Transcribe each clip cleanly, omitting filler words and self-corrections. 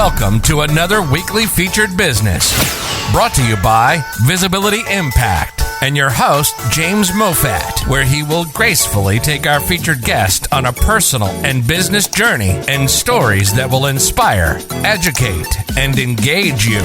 Welcome to another weekly featured business brought to you by Visibility Impact and your host, James Moffat, where he will gracefully take our featured guest on a personal and business journey and stories that will inspire, educate, and engage you.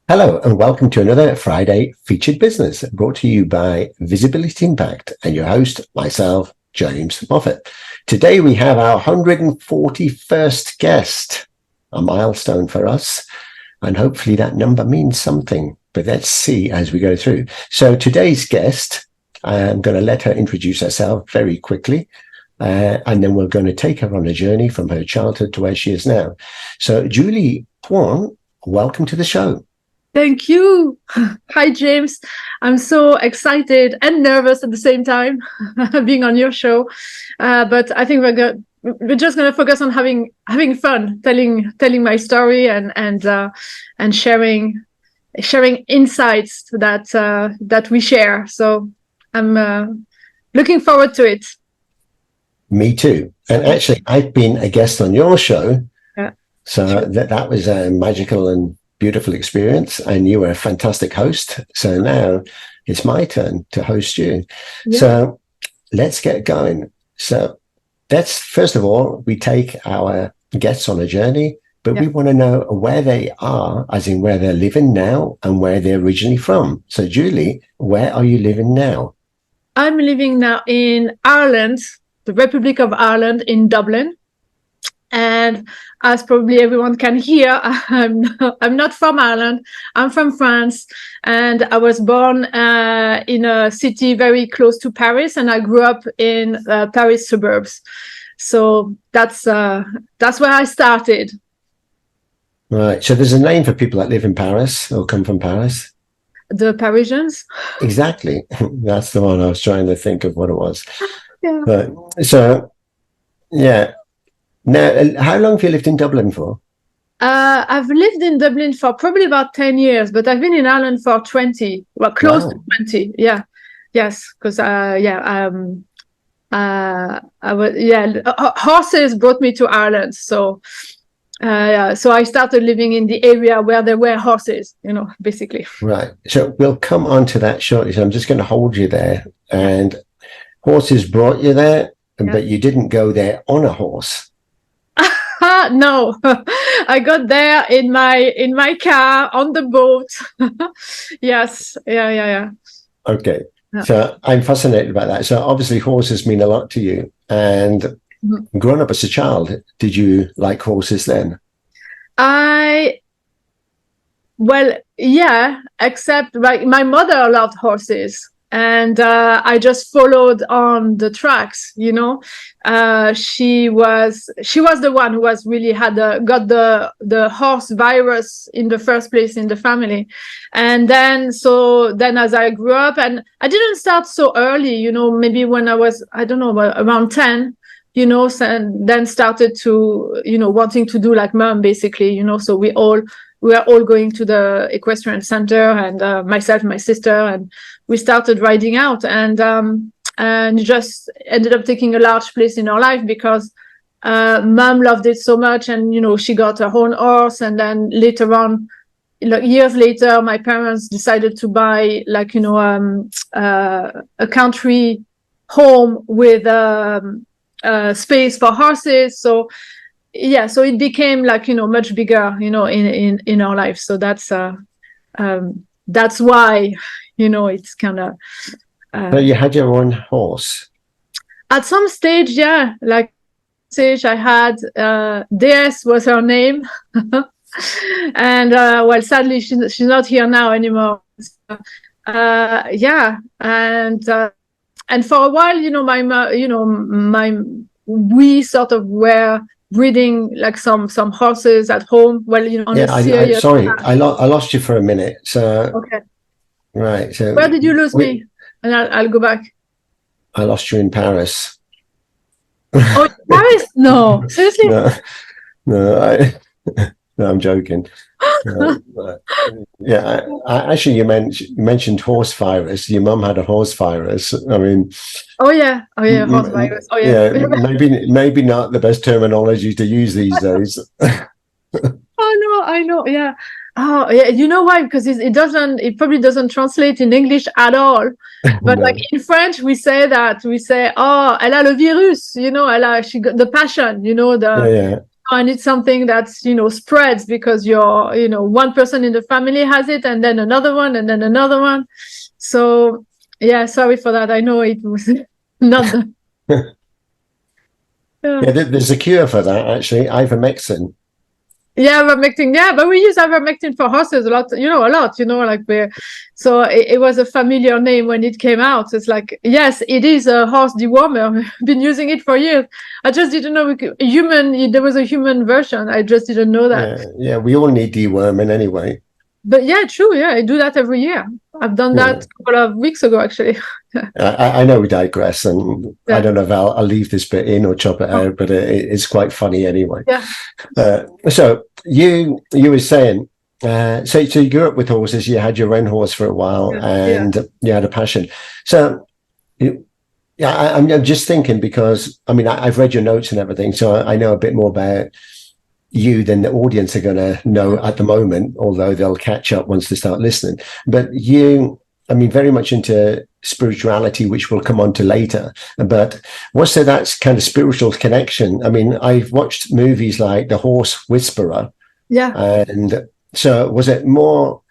Hello and welcome to another Friday Featured Business brought to you by Visibility Impact and your host, myself, James Moffat. Today we have our 141st guest, a milestone for us, and hopefully that number means something, but let's see as we go through. So today's guest, I'm going to let her introduce herself very quickly, and then we're going to take her on a journey from her childhood to where she is now. So 𝗙𝗘𝗔𝗧𝗨𝗥𝗘𝗗, welcome to the show. Thank you. Hi, James. I'm so excited and nervous at the same time being on your show. But I think we're just going to focus on having fun, telling my story and sharing insights that we share. So I'm looking forward to it. Me too. And actually, I've been a guest on your show. Yeah. So that was a magical and beautiful experience, and you were a fantastic host. So now it's my turn to host you. Yeah. So let's get going. So that's, first of all, we take our guests on a journey, but we want to know where they are, as in where they're living now and where they're originally from. So Julie, where are you living now? I'm living now in Ireland, the Republic of Ireland, in Dublin. And as probably everyone can hear, I'm not from Ireland. I'm from France, and I was born in a city very close to Paris, and I grew up in Paris suburbs. So that's where I started. Right. So there's a name for people that live in Paris or come from Paris. The Parisians. Exactly. That's the one I was trying to think of what it was. Yeah. But, so, yeah. Now, how long have you lived in Dublin for? I've lived in Dublin for probably about 10 years, but I've been in Ireland for 20, well, close to 20. Yeah. Yes. Because, horses brought me to Ireland. So, so I started living in the area where there were horses, basically. Right. So we'll come on to that shortly. So I'm just going to hold you there. And horses brought you there, but you didn't go there on a horse. No, I got there in my car on the boat. Yes. Yeah. Okay. Yeah. So I'm fascinated by that. So obviously horses mean a lot to you. And growing up as a child, did you like horses then? Well, yeah, except my mother loved horses. And I just followed on the tracks, She was the one who was really got the horse virus in the first place in the family. And then as I grew up, and I didn't start so early, maybe when I was, I don't know, around 10, and then started to, wanting to do like mom, basically, So we were all going to the equestrian center, and myself and my sister, and we started riding out, and just ended up taking a large place in our life because mom loved it so much, and she got her own horse, and then later on, years later, my parents decided to buy a country home with space for horses. So yeah, so it became much bigger, in our life. So that's why, it's kind of. So you had your own horse? At some stage, yeah. I had DS was her name, and well, sadly she's not here now anymore. Yeah, and for a while, we sort of were breeding some horses at home. Well, I'm sorry, I lost you for a minute. So okay, right. So where did you lose me? And I'll go back. I lost you in Paris. Oh, Paris? No, seriously? No, I'm joking. Yeah, actually, you mentioned horse virus. Your mum had a horse virus. I mean, oh yeah, horse virus. Oh yeah, yeah. maybe not the best terminology to use these days. Oh no, I know. Yeah. Oh yeah. You know why? Because it probably doesn't translate in English at all. But No. like in French, we say, oh, elle a le virus. She got the passion. Yeah. And it's something that's spreads because one person in the family has it, and then another one, and then another one. So yeah, sorry for that. I know it was not the. Yeah, there's a cure for that actually, ivermectin. Yeah, ivermectin. Yeah, but we use ivermectin for horses a lot. So it was a familiar name when it came out. It's like, yes, it is a horse dewormer. We've been using it for years. I just didn't know there was a human version. I just didn't know that. Yeah, we all need deworming anyway. But yeah, true. Yeah, I do that every year. I've done that a couple of weeks ago, actually. I know we digress, and I don't know if I'll leave this bit in or chop it out, but it's quite funny anyway. Yeah. So you were saying, so you grew up with horses. You had your own horse for a while, and you had a passion. So I'm just thinking, because I mean I've read your notes and everything, so I know a bit more about you than the audience are going to know at the moment, although they'll catch up once they start listening. But you, I mean, very much into spirituality, which we'll come on to later. But what's that kind of spiritual connection? I mean, I've watched movies like The Horse Whisperer. Yeah. And so was it more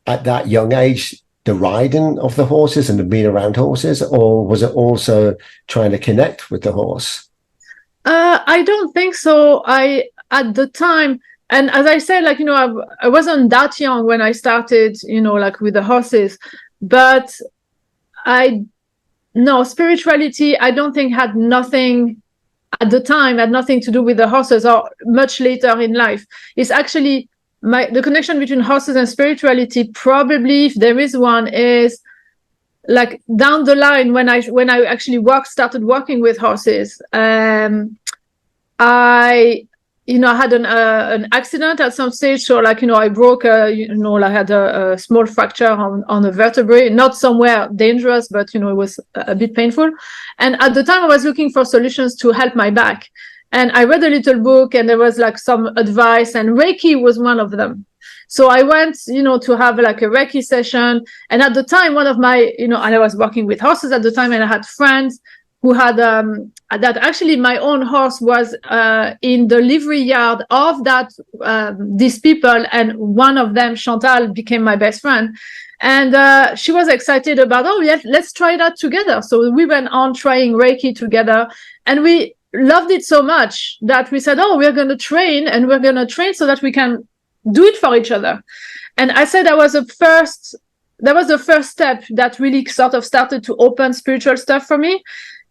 at that young age, the riding of the horses and the being around horses, or was it also trying to connect with the horse? I don't think so. At the time, and as I said, I wasn't that young when I started, with the horses, but spirituality, I don't think had nothing to do with the horses, or much later in life. It's actually the connection between horses and spirituality, probably, if there is one, is like down the line when I actually started working with horses. I had an accident at some stage. So I broke, I had a small fracture on a vertebrae, not somewhere dangerous, but, it was a bit painful. And at the time I was looking for solutions to help my back. And I read a little book, and there was some advice, and Reiki was one of them. So I went, to have a Reiki session. And at the time, one of my, and I was working with horses at the time, and I had friends who had that actually my own horse was in the livery yard of these people, and one of them, Chantal, became my best friend, and she was excited about, let's try that together. So we went on trying Reiki together, and we loved it so much that we said, we're going to train so that we can do it for each other. And I said that was the first step that really sort of started to open spiritual stuff for me.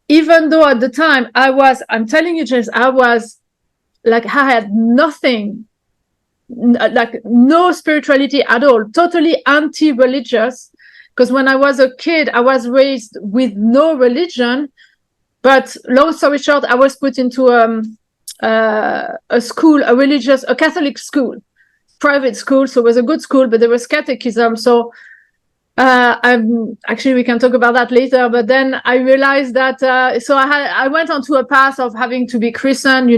Even though at the time I'm telling you, James, I had nothing, no spirituality at all, totally anti-religious. Because when I was a kid, I was raised with no religion. But long story short, I was put into a Catholic school, private school. So it was a good school, but there was catechism. So we can talk about that later, but then I realized that I went onto a path of having to be christened,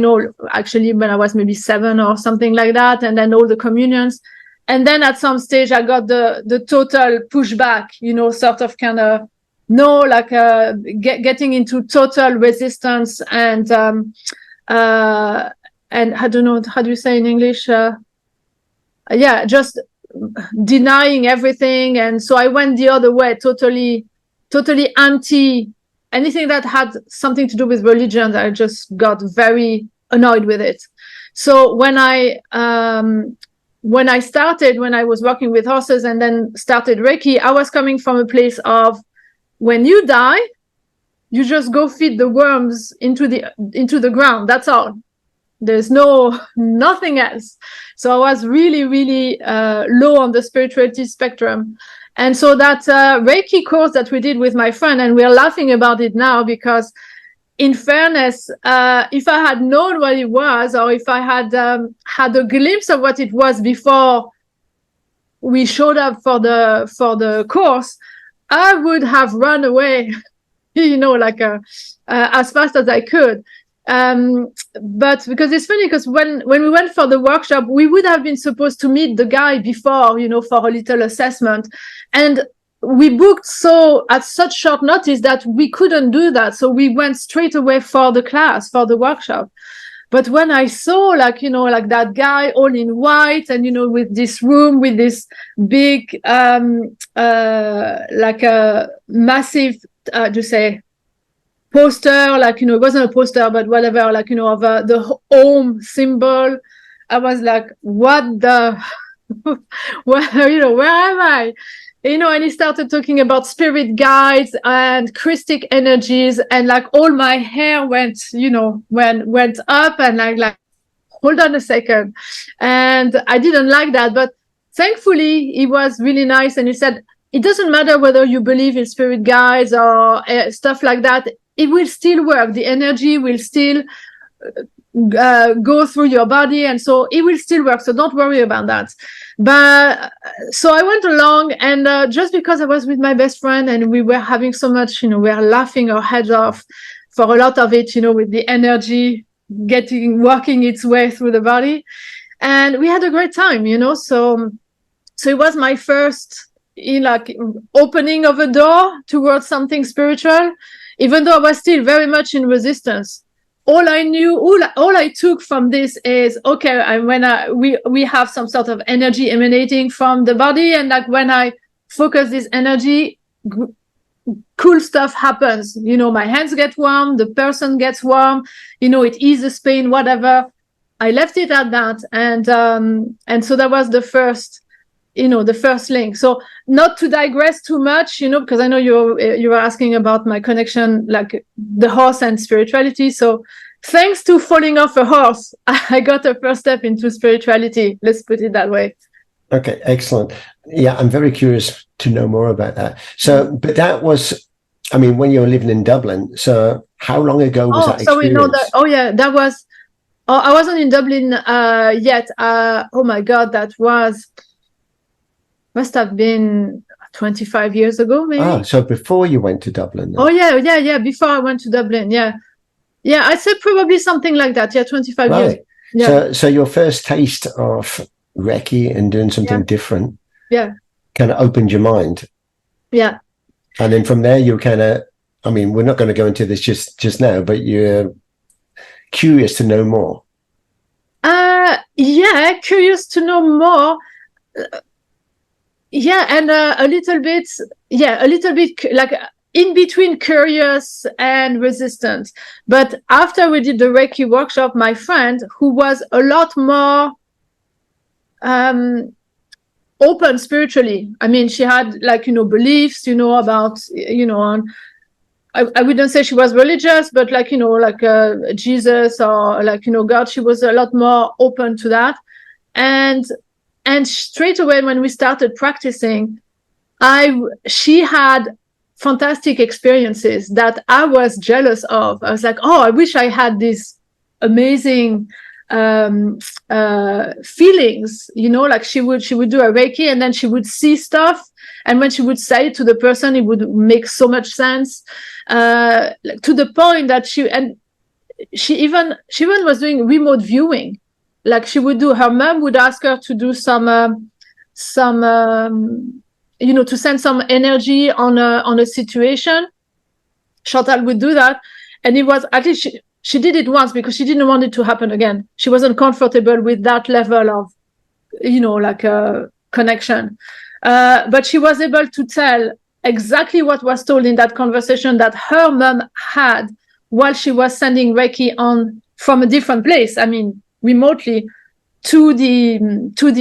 actually when I was maybe 7 or something like that, and then all the communions. And then at some stage I got the total pushback, sort of kind of getting into total resistance, and I don't know, how do you say in English? Just denying everything. And so I went the other way, totally anti anything that had something to do with religion. I just got very annoyed with it. So when I was working with horses and then started Reiki, I was coming from a place of, when you die, you just go feed the worms into the ground. That's all. There's nothing else. So I was really, really low on the spirituality spectrum. And so that Reiki course that we did with my friend, and we're laughing about it now, because in fairness, if I had known what it was, or if I had had a glimpse of what it was before we showed up for the course, I would have run away, like as fast as I could. But because it's funny, because when we went for the workshop, we would have been supposed to meet the guy before, for a little assessment, and we booked at such short notice that we couldn't do that. So we went straight away for the class, for the workshop. But when I saw like that guy all in white and, with this room, with this big, like a massive, poster, it wasn't a poster, but whatever, of the home symbol, I was like, what the, where am I? And he started talking about spirit guides and Christic energies, and like all my hair went up, and like, hold on a second. And I didn't like that, but thankfully he was really nice. And he said, it doesn't matter whether you believe in spirit guides or stuff like that. It will still work. The energy will still go through your body, and so it will still work, so don't worry about that. But so I went along, and just because I was with my best friend and we were having so much, we were laughing our heads off for a lot of it, with the energy working its way through the body, and we had a great time, so it was my first opening of a door towards something spiritual, even though I was still very much in resistance. All I took from this is, okay, we have some sort of energy emanating from the body, and like when I focus this energy, cool stuff happens. My hands get warm, the person gets warm, it eases pain, whatever. I left it at that, and so that was the first link. So not to digress too much, because I know you were asking about my connection, like the horse and spirituality. So thanks to falling off a horse, I got a first step into spirituality. Let's put it that way. Okay, excellent. Yeah, I'm very curious to know more about that. So, but that was, when you were living in Dublin, so how long ago was that experience? So we know that, that was, I wasn't in Dublin yet. Oh my God, that must have been 25 years ago, maybe. Oh, so before you went to Dublin then. Oh, yeah. Before I went to Dublin, yeah. Yeah, I'd say probably something like that. Yeah, 25 years. Yeah. So your first taste of Reiki and doing something different kind of opened your mind. Yeah. And then from there, you kind of, we're not going to go into this just now, but you're curious to know more. Yeah, curious to know more. Yeah, and a little bit like in between curious and resistant. But after we did the Reiki workshop, my friend, who was a lot more open spiritually. She had beliefs, about, I wouldn't say she was religious, but Jesus or God. She was a lot more open to that. And straight away when we started practicing, she had fantastic experiences that I was jealous of. I was like, oh, I wish I had these amazing feelings, she would do a Reiki, and then she would see stuff, and when she would say it to the person, it would make so much sense, to the point that she even was doing remote viewing. Like she would do, her mom would ask her to do some to send some energy on a situation. Chantal would do that, and it was, at least she did it once because she didn't want it to happen again. She wasn't comfortable with that level of, connection. But she was able to tell exactly what was told in that conversation that her mom had while she was sending Reiki on from a different place. Remotely to the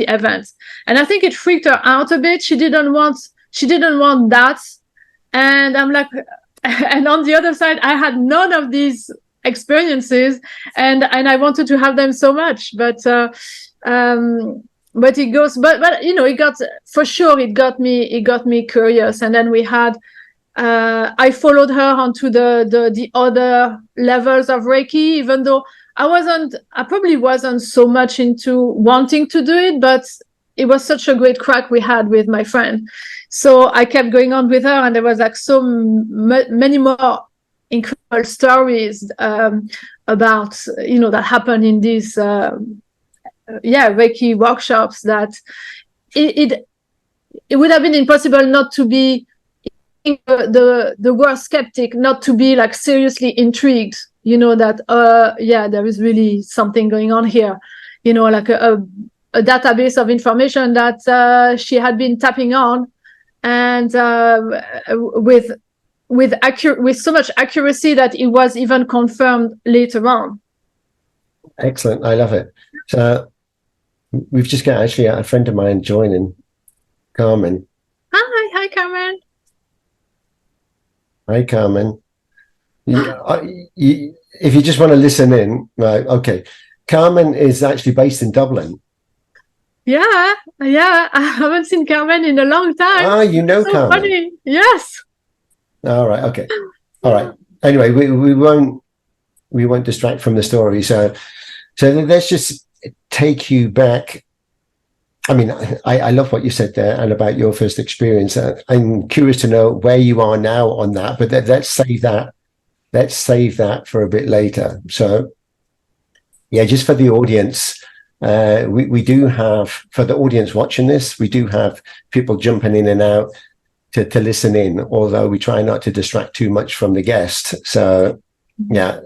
event. And I think it freaked her out a bit. She didn't want that. And I'm like, and on the other side, I had none of these experiences, and I wanted to have them so much. But it goes, but it got, for sure, it got me curious. And then we had, I followed her onto the other levels of Reiki, even though I probably wasn't so much into wanting to do it, but it was such a great crack we had with my friend. So I kept going on with her, and there was like so many more incredible stories about, that happened in these Reiki workshops, that it would have been impossible not to be the word skeptic, not to be like seriously intrigued, that there is really something going on here, like a database of information that she had been tapping on, and with so much accuracy that it was even confirmed later on. Excellent. I love it. So we've just got actually a friend of mine joining, Carmen. Hi, Carmen. Hi, Carmen. If you just want to listen in, right? Okay. Carmen is actually based in Dublin. Yeah. I haven't seen Carmen in a long time. Ah, you know so Carmen. Funny. Yes. All right. Okay. All right. Anyway, we won't distract from the story. So let's just take you back. I mean, I love what you said there and about your first experience. I'm curious to know where you are now on that, but let's save that. Let's save that for a bit later. So, yeah, just for the audience, we do have, for the audience watching this, we do have people jumping in and out to listen in, although we try not to distract too much from the guest. So, yeah,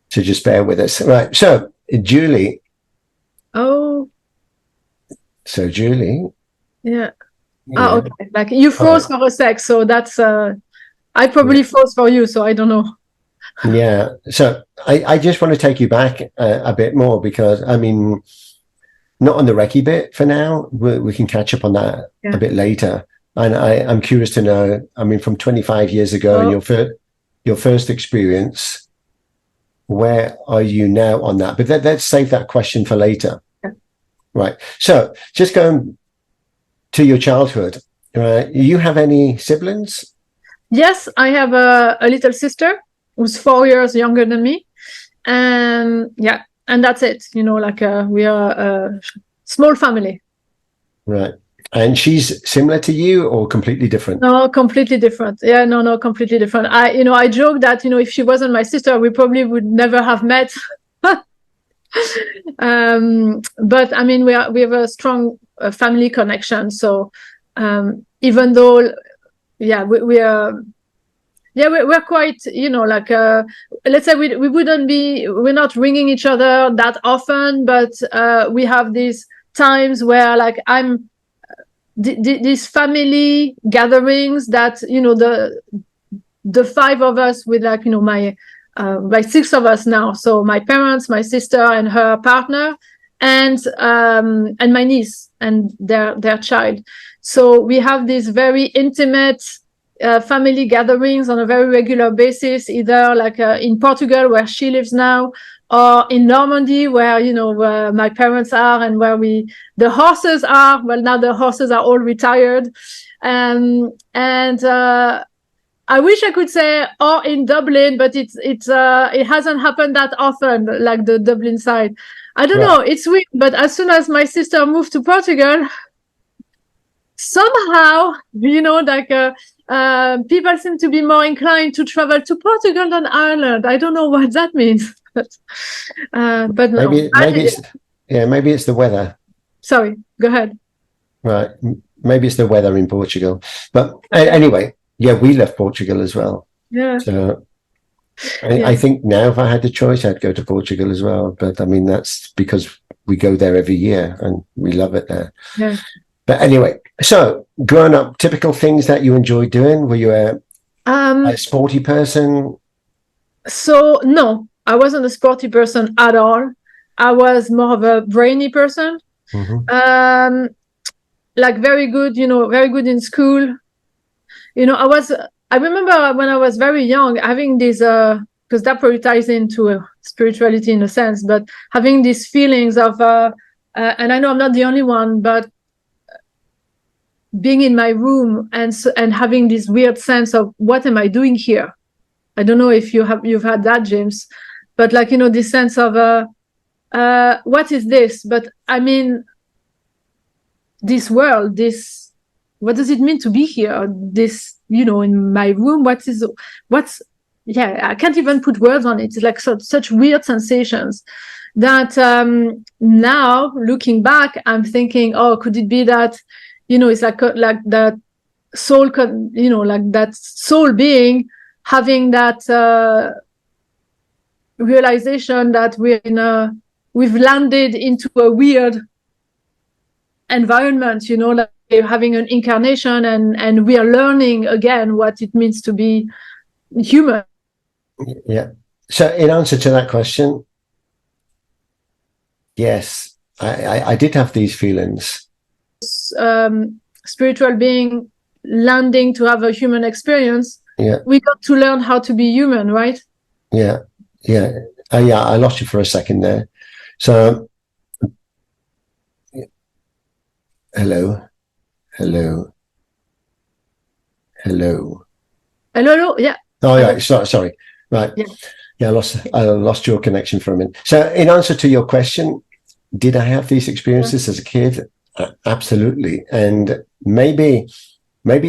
so just bear with us. Right. So, Julie. Oh. So, Julie. Yeah. Oh, okay. Like you froze for a sec, so that's I probably froze for you, so I don't know. Yeah. So I just want to take you back a bit more, because I mean, not on the Reiki bit for now. We can catch up on that a bit later. And I'm curious to know, I mean, from 25 years ago, your first experience, where are you now on that? But let's save that question for later. Right. So just going to your childhood, you have any siblings? Yes, I have a little sister who's 4 years younger than me. And that's it. Like we are a small family. Right. And she's similar to you or completely different? No, completely different. Yeah, no, completely different. I joke that, if she wasn't my sister, we probably would never have met. But I mean, we have a strong family connection. So even though, we're quite, like let's say we're not ringing each other that often, but we have these times where like these family gatherings that the five of us with like by six of us now. So my parents, my sister and her partner, and my niece and their child. So we have these very intimate family gatherings on a very regular basis, either like in Portugal, where she lives now, or in Normandy, where where my parents are and where the horses are. Well, now the horses are all retired, and I wish I could say, or in Dublin, but it hasn't happened that often, like the Dublin side. I don't know. It's weird, but as soon as my sister moved to Portugal, somehow, like people seem to be more inclined to travel to Portugal than Ireland. I don't know what that means, but no. Maybe it's the weather. Sorry, go ahead. Right, maybe it's the weather in Portugal, but anyway. Yeah, we left Portugal as well. Yeah. So I think now if I had the choice, I'd go to Portugal as well. But I mean, that's because we go there every year and we love it there. Yeah. But anyway, so growing up, typical things that you enjoyed doing? Were you a sporty person? So no, I wasn't a sporty person at all. I was more of a brainy person. Mm-hmm. Like very good in school. I remember when I was very young having this, because that probably ties into spirituality in a sense, but having these feelings of, and I know I'm not the only one, but being in my room and having this weird sense of, what am I doing here? I don't know if you've had that, James, but like, this sense of, what is this? But I mean, this world, this, what does it mean to be here? This, you know, in my room, I can't even put words on it. It's like such weird sensations that now looking back, I'm thinking, oh, could it be that, you know, it's like that soul, you know, like that soul being having that realization that we've landed into a weird environment, you know, like we're having an incarnation and we are learning again what it means to be human. Yeah. So in answer to that question, yes, I did have these feelings. Spiritual being landing to have a human experience. Yeah. We got to learn how to be human, right? Yeah. Yeah. I lost you for a second there. So, hello. Yeah. Oh, yeah. Sorry. Right. Yeah. I lost your connection for a minute. So in answer to your question, did I have these experiences as a kid? Absolutely. And maybe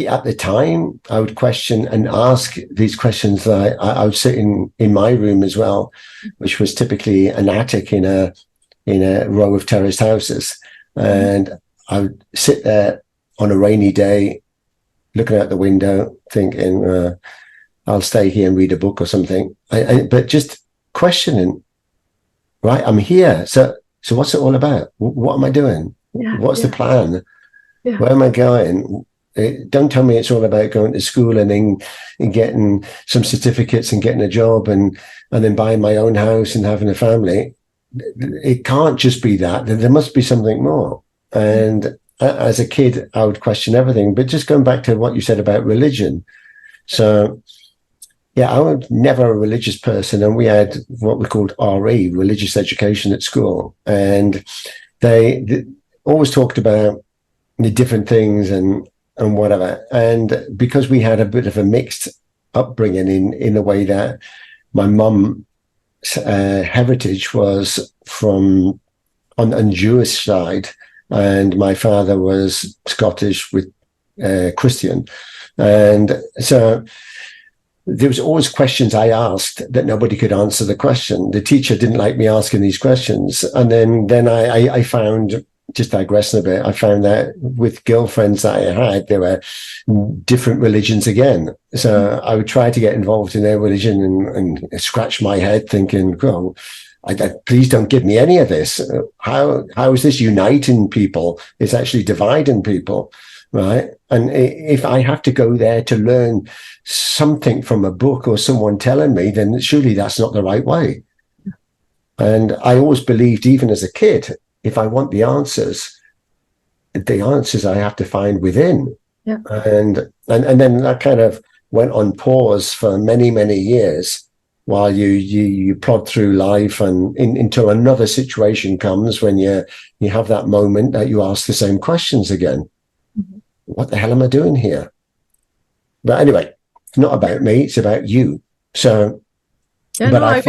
at the time I would question and ask these questions. I would sit in my room as well, which was typically an attic in a row of terraced houses. And I would sit there on a rainy day, looking out the window, thinking, I'll stay here and read a book or something. But just questioning, right? I'm here. So what's it all about? What am I doing? What's the plan? Where am I going? Don't tell me it's all about going to school and then getting some certificates and getting a job and then buying my own house and having a family. It can't just be that. There must be something more. And as a kid, I would question everything. But just going back to what you said about religion. So, yeah, I was never a religious person. And we had what we called RE, religious education at school. And they always talked about the different things and whatever. And because we had a bit of a mixed upbringing in the way that my mum's heritage was from on Jewish side, and my father was Scottish with Christian. And so there was always questions I asked that nobody could answer the question. The teacher didn't like me asking these questions. And then I found, just digressing a bit, I found that with girlfriends that I had, there were different religions again. So I would try to get involved in their religion and scratch my head thinking, well, please don't give me any of this. How is this uniting people? It's actually dividing people, right? And if I have to go there to learn something from a book or someone telling me, then surely that's not the right way. And I always believed, even as a kid, if I want the answers I have to find within. Yeah. And then that kind of went on pause for many, many years while you plod through life and until another situation comes when you have that moment that you ask the same questions again. Mm-hmm. What the hell am I doing here? But anyway, it's not about me, it's about you. So yeah, no, I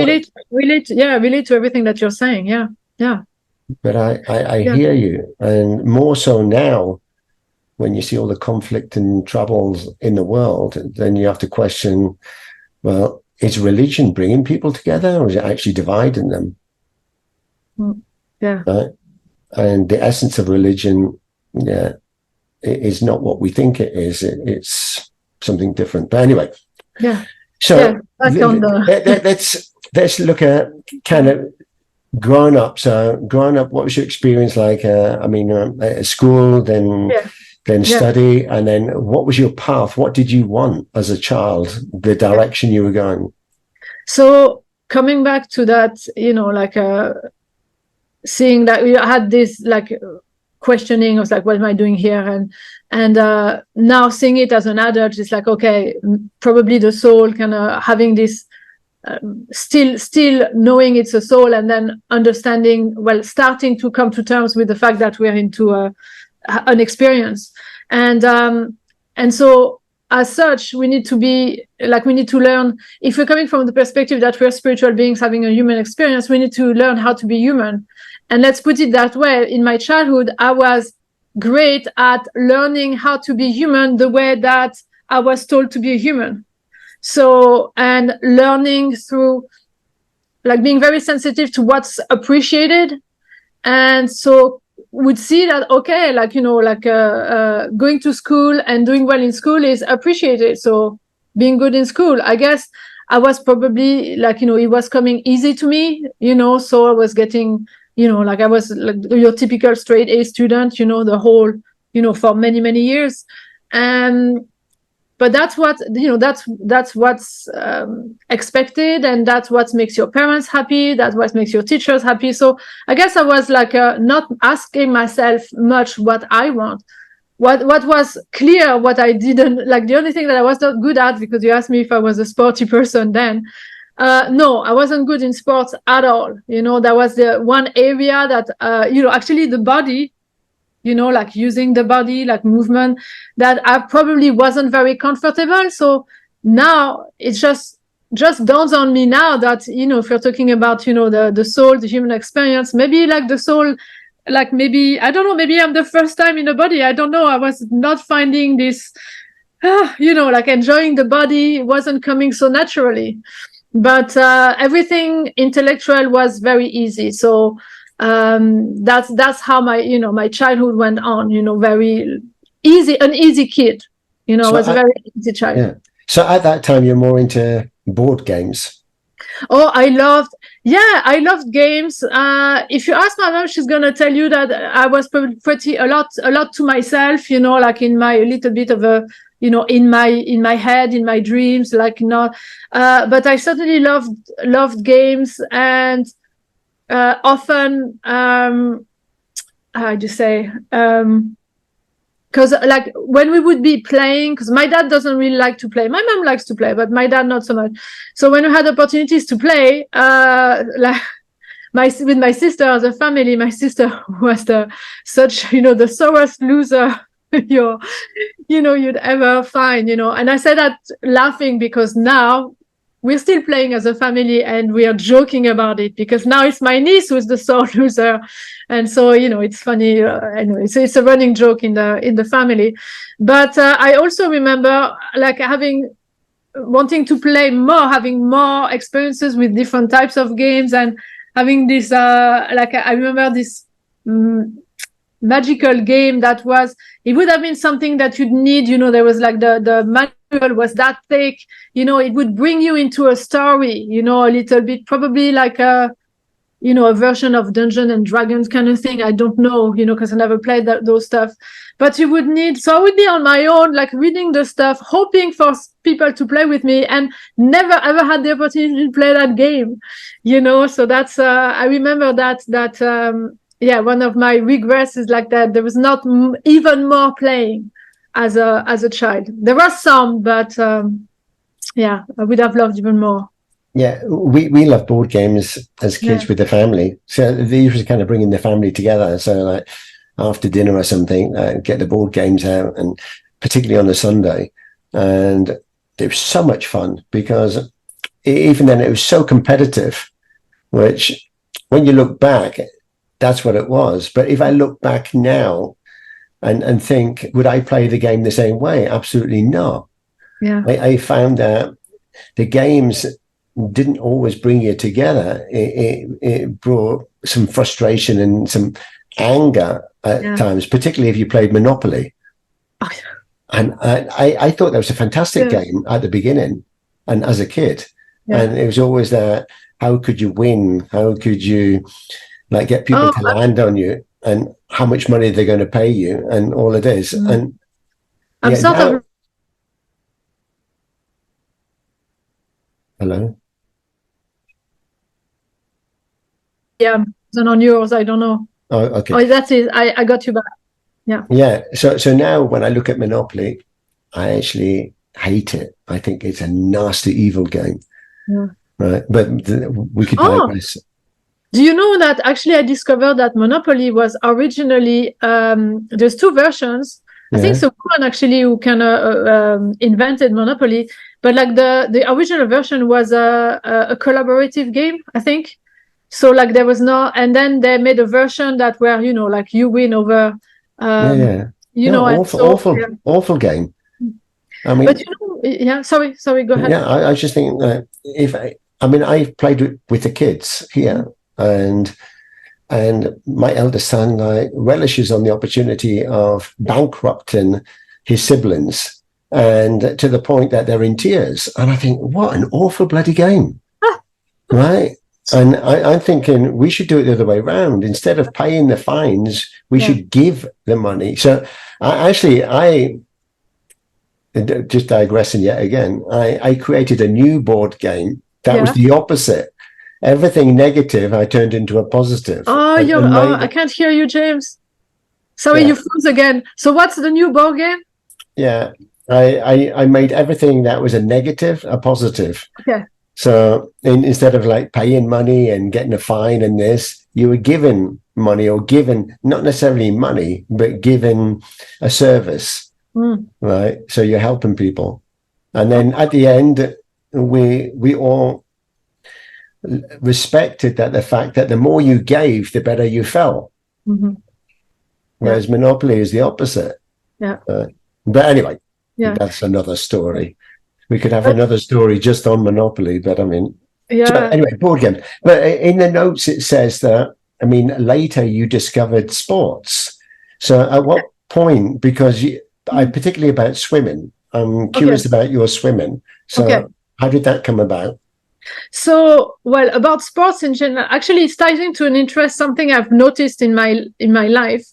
relate to everything that you're saying. Yeah. Yeah. But I hear you. And more so now, when you see all the conflict and troubles in the world, then you have to question, well, is religion bringing people together or is it actually dividing them? Yeah. Right? And the essence of religion, is not what we think it is. It's something different. But anyway. Yeah. So yeah, let's look at kind of growing up. So growing up, what was your experience like? At school, then study, and then what was your path? What did you want as a child? The direction you were going. So coming back to that, seeing that we had this questioning of what am I doing here, and now seeing it as an adult, it's like, okay, probably the soul kind of having this. Still knowing it's a soul, and then understanding, starting to come to terms with the fact that we're into an experience, and so as such, we need to learn. If we're coming from the perspective that we're spiritual beings having a human experience, we need to learn how to be human. And let's put it that way. In my childhood, I was great at learning how to be human the way that I was told to be a human. So, and learning through like being very sensitive to what's appreciated. And so would see that, okay, like, you know, like going to school and doing well in school is appreciated. So being good in school, I guess I was probably like, you know, it was coming easy to me, you know, so I was getting, you know, like I was like your typical straight A student, you know, the whole, you know, for many, many years. And but that's what, you know, that's what's expected, and that's what makes your parents happy, that's what makes your teachers happy. So I guess I was like not asking myself much what I want. What was clear, what I didn't like, the only thing that I was not good at, because you asked me if I was a sporty person then, no, I wasn't good in sports at all. You know, that was the one area that you know, actually the body, you know, like using the body, like movement, that I probably wasn't very comfortable. So now it's just dawns on me now that, you know, if you're talking about, you know, the soul, the human experience, maybe like the soul, like maybe, I don't know, maybe I'm the first time in a body. I don't know. I was not finding this, you know, like enjoying the body. It wasn't coming so naturally, but everything intellectual was very easy. So that's how my, you know, my childhood went on, you know, very easy, an easy kid, you know. So I was a very easy child. Yeah. So at that time you're more into board games. Oh, I loved games. If you ask my mom, she's gonna tell you that I was pretty a lot to myself, you know, like in my little bit of a, you know, in my head, in my dreams, like not but I certainly loved games. And often how do you say, because like when we would be playing, because my dad doesn't really like to play, my mom likes to play, but my dad not so much. So when we had opportunities to play, like with my sister as a family, my sister was such, you know, the sorest loser you know you'd ever find, you know. And I say that laughing because now we're still playing as a family and we are joking about it, because now it's my niece who's the sore loser. And so, you know, it's funny. Anyway, so it's a running joke in the family. But I also remember like wanting to play more, having more experiences with different types of games, and having this, like I remember this magical game that was, it would have been something that you'd need, you know, there was like the manual was that thick, you know, it would bring you into a story, you know, a little bit, probably like a, you know, a version of Dungeons and Dragons kind of thing. I don't know, you know, because I never played those stuff. But you would need, so I would be on my own, like reading the stuff, hoping for people to play with me, and never ever had the opportunity to play that game, you know. So that's, I remember that yeah, one of my regrets is like that there was not even more playing as a child. There was some, but yeah, I would have loved even more. Yeah, we love board games as kids with the family. So they usually kind of bringing the family together. So like after dinner or something, get the board games out, and particularly on a Sunday. And it was so much fun because even then it was so competitive, which when you look back, that's what it was. But if I look back now and think, would I play the game the same way? Absolutely not. Yeah, I found that the games didn't always bring you together. It brought some frustration and some anger at times, particularly if you played Monopoly. Oh, yeah. And I thought that was a fantastic game at the beginning and as a kid. Yeah. And it was always that, how could you win? How could you like get people to land on you, and how much money they're going to pay you, and all it is. And I'm sort of. Hello. Yeah, and on yours, I don't know. Oh, okay. Oh, that's it. I got you back. Yeah. Yeah. So now when I look at Monopoly, I actually hate it. I think it's a nasty, evil game. Yeah. Right. But we could digress. Do you know that actually I discovered that Monopoly was originally, there's two versions. I think so one actually who kind of invented Monopoly, but like the original version was a collaborative game, I think. So like there was no, and then they made a version that where, you know, like you win over You know, and awful game. I mean, but sorry, go ahead. Yeah, I was just thinking that I've played with the kids here, and my eldest son relishes on the opportunity of bankrupting his siblings, and to the point that they're in tears. And I think, what an awful bloody game, right? And I'm thinking we should do it the other way around. Instead of paying the fines, we should give the money. So I just digressing yet again, I created a new board game that was the opposite. Everything negative I turned into a positive. I can't hear you, James. Sorry, you froze again. So what's the new board game? Yeah, I made everything that was a negative a positive. Okay. So instead of like paying money and getting a fine and this, you were given money, or given, not necessarily money, but given a service, right? So you're helping people. And then at the end, we all respected that the fact that the more you gave, the better you felt. Whereas Monopoly is the opposite. Yeah. But anyway, that's another story. We could have another story just on Monopoly, but I mean, so anyway, board game. But in the notes, it says that, I mean, later you discovered sports. So at what point, because particularly about swimming, I'm curious about your swimming. So how did that come about? So, well, about sports in general, actually it's tied into an interest. Something I've noticed in my life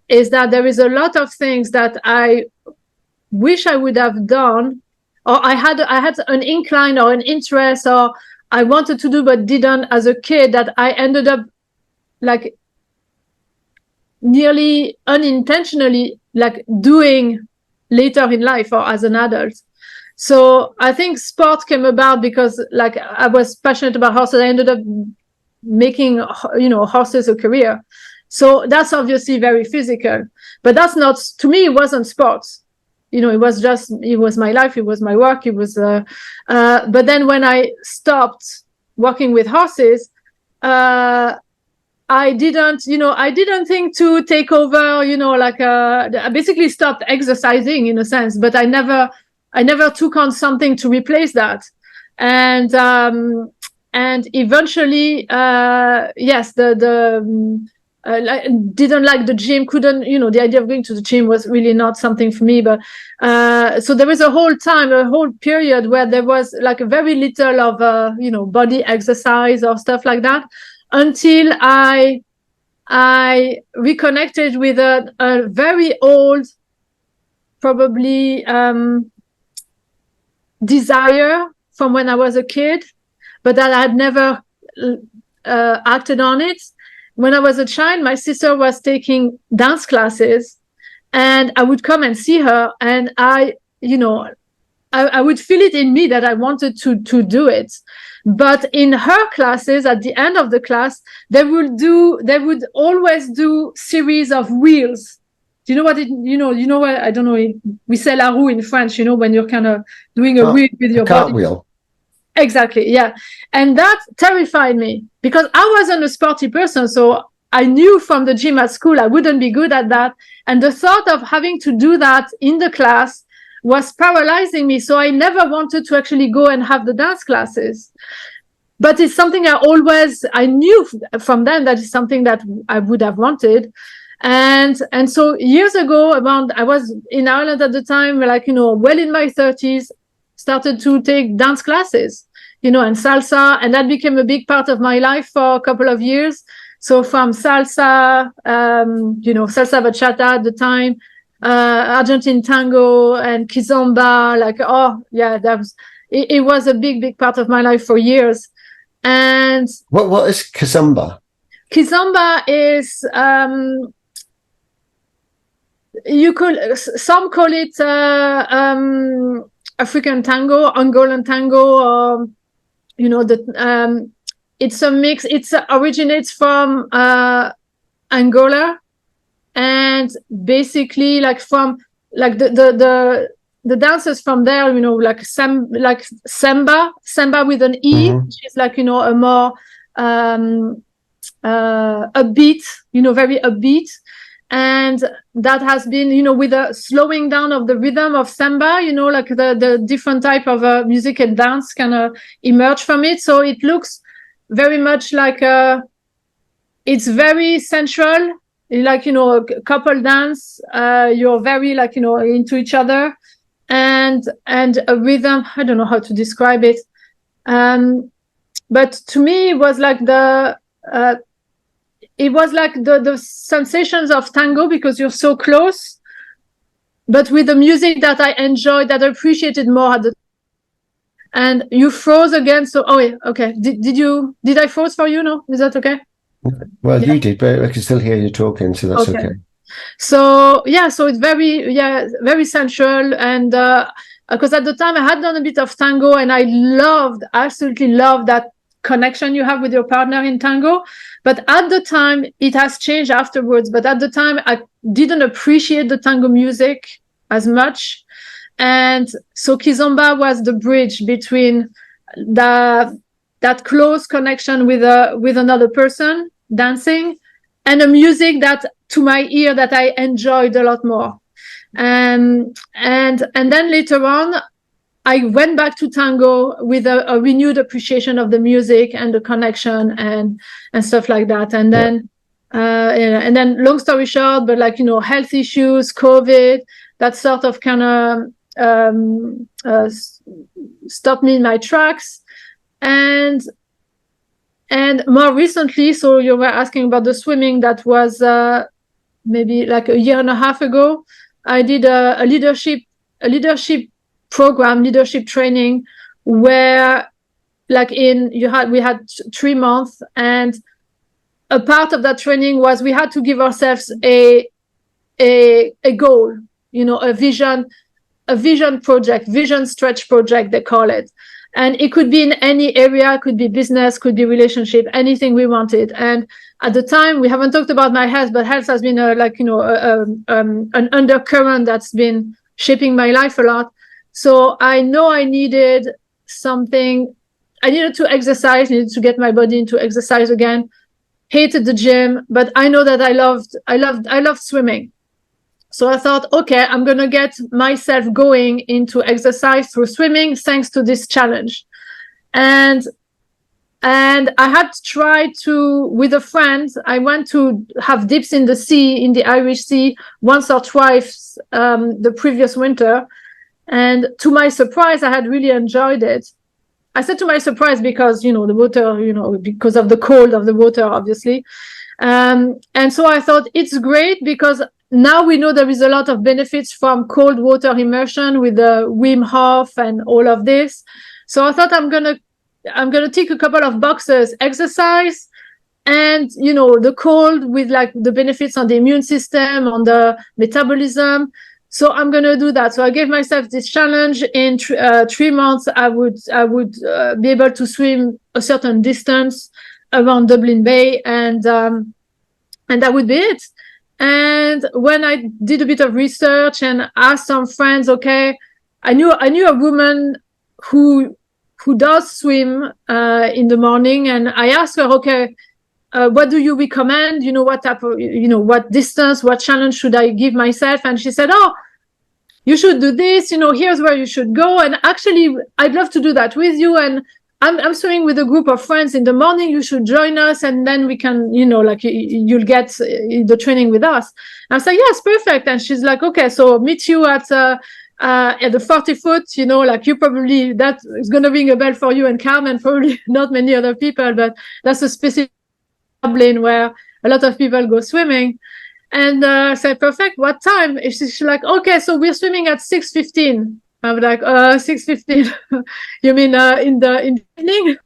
is that there is a lot of things that I wish I would have done, or I had an incline or an interest, or I wanted to do but didn't as a kid, that I ended up like nearly unintentionally like doing later in life or as an adult. So I think sport came about because like I was passionate about horses. I ended up making, horses a career. So that's obviously very physical, but that's not, to me, it wasn't sports. It was my life. It was my work. It was, but then when I stopped working with horses, I didn't think to take over, I basically stopped exercising in a sense, but I never took on something to replace that. And eventually, didn't like the gym, couldn't, the idea of going to the gym was really not something for me. But so there was a whole period where there was like a very little of, body exercise or stuff like that, until I reconnected with a very old, probably desire from when I was a kid, but that I had never acted on it. When I was a child, my sister was taking dance classes, and I would come and see her, and I would feel it in me that I wanted to do it. But in her classes, at the end of the class, they would always do series of wheels. Do you know what what, I don't know, we say la roue in French, when you're kind of doing a wheel with your body. Cartwheel. Exactly, yeah. And that terrified me because I wasn't a sporty person. So I knew from the gym at school I wouldn't be good at that. And the thought of having to do that in the class was paralyzing me. So I never wanted to actually go and have the dance classes. But it's something I knew from then that is something that I would have wanted. And so years ago, I was in Ireland at the time, well in my 30s, started to take dance classes, and salsa, and that became a big part of my life for a couple of years. So from salsa, salsa bachata at the time, Argentine tango and kizomba, it was a big part of my life for years. And what is kizomba? Kizomba is some call it African tango, Angolan tango, or it's a mix. It originates from Angola, and basically from the dancers from there, like samba with an E, which is a more upbeat, very upbeat. And that has been, with a slowing down of the rhythm of samba, like the different type of music and dance kind of emerge from it. So it looks very much like it's very sensual, like, a couple dance. You're very like, into each other, and a rhythm. I don't know how to describe it. But to me, it was like the sensations of tango, because you're so close, but with the music that I enjoyed, that I appreciated more at the. And you froze again. So, okay. Did I froze for you? No, is that okay? Well, yeah. You did, but I can still hear you talking, so that's okay. So so it's very sensual, and because at the time I had done a bit of tango, and I absolutely loved that connection you have with your partner in tango. But at the time, it has changed afterwards. But at the time, I didn't appreciate the tango music as much, and so kizomba was the bridge between that close connection with another person dancing, and a music that, to my ear, that I enjoyed a lot more. And then later on, I went back to tango with a renewed appreciation of the music and the connection and stuff like that. And then, and then, long story short, but like, health issues, COVID, that sort of kind of stopped me in my tracks. And more recently, so you were asking about the swimming, that was maybe like a year and a half ago. I did a leadership program, leadership training, where like we had 3 months, and a part of that training was we had to give ourselves a goal, a vision project, vision stretch project, they call it. And it could be in any area, could be business, could be relationship, anything we wanted. And at the time, we haven't talked about my health, but health has been an undercurrent that's been shaping my life a lot. So I know I needed something. I needed to exercise, needed to get my body into exercise again. Hated the gym, but I know that I loved swimming. So I thought, okay, I'm going to get myself going into exercise through swimming, thanks to this challenge. And I had tried to, with a friend, I went to have dips in the sea, in the Irish Sea, once or twice the previous winter. And to my surprise, I had really enjoyed it. I said to my surprise because, the water, because of the cold of the water, obviously. And so I thought it's great, because now we know there is a lot of benefits from cold water immersion with the Wim Hof and all of this. So I thought I'm gonna tick a couple of boxes: exercise, and the cold with like the benefits on the immune system, on the metabolism. So I'm gonna do that. So I gave myself this challenge. In 3 months, I would be able to swim a certain distance around Dublin Bay, and that would be it. And when I did a bit of research and asked some friends, okay, I knew a woman who does swim in the morning, and I asked her, okay, what do you recommend? What type of, what distance, what challenge should I give myself? And she said, oh, you should do this, here's where you should go. And actually, I'd love to do that with you. And I'm swimming with a group of friends in the morning. You should join us, and then we can, you'll get the training with us. And I was like, yes, perfect. And she's like, okay, so meet you at the 40-foot, you probably, that is going to ring a bell for you and Carmen, probably not many other people, but that's a specific Dublin where a lot of people go swimming. And I said, perfect. What time? And she's like, okay, so we're swimming at 6:15. I'm like, 6:15. You mean in the evening?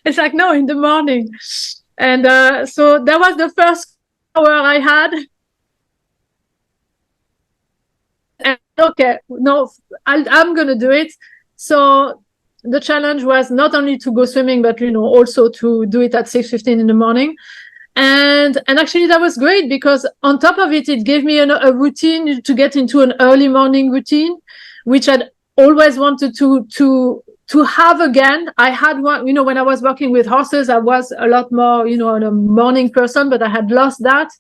It's like, no, in the morning. And so that was the first hour I had. And okay, no, I'm going to do it. So the challenge was not only to go swimming, but, also to do it at 6:15 in the morning. And actually that was great, because on top of it, it gave me a routine to get into an early morning routine, which I'd always wanted to have again. I had one, when I was working with horses, I was a lot more, a morning person, but I had lost that.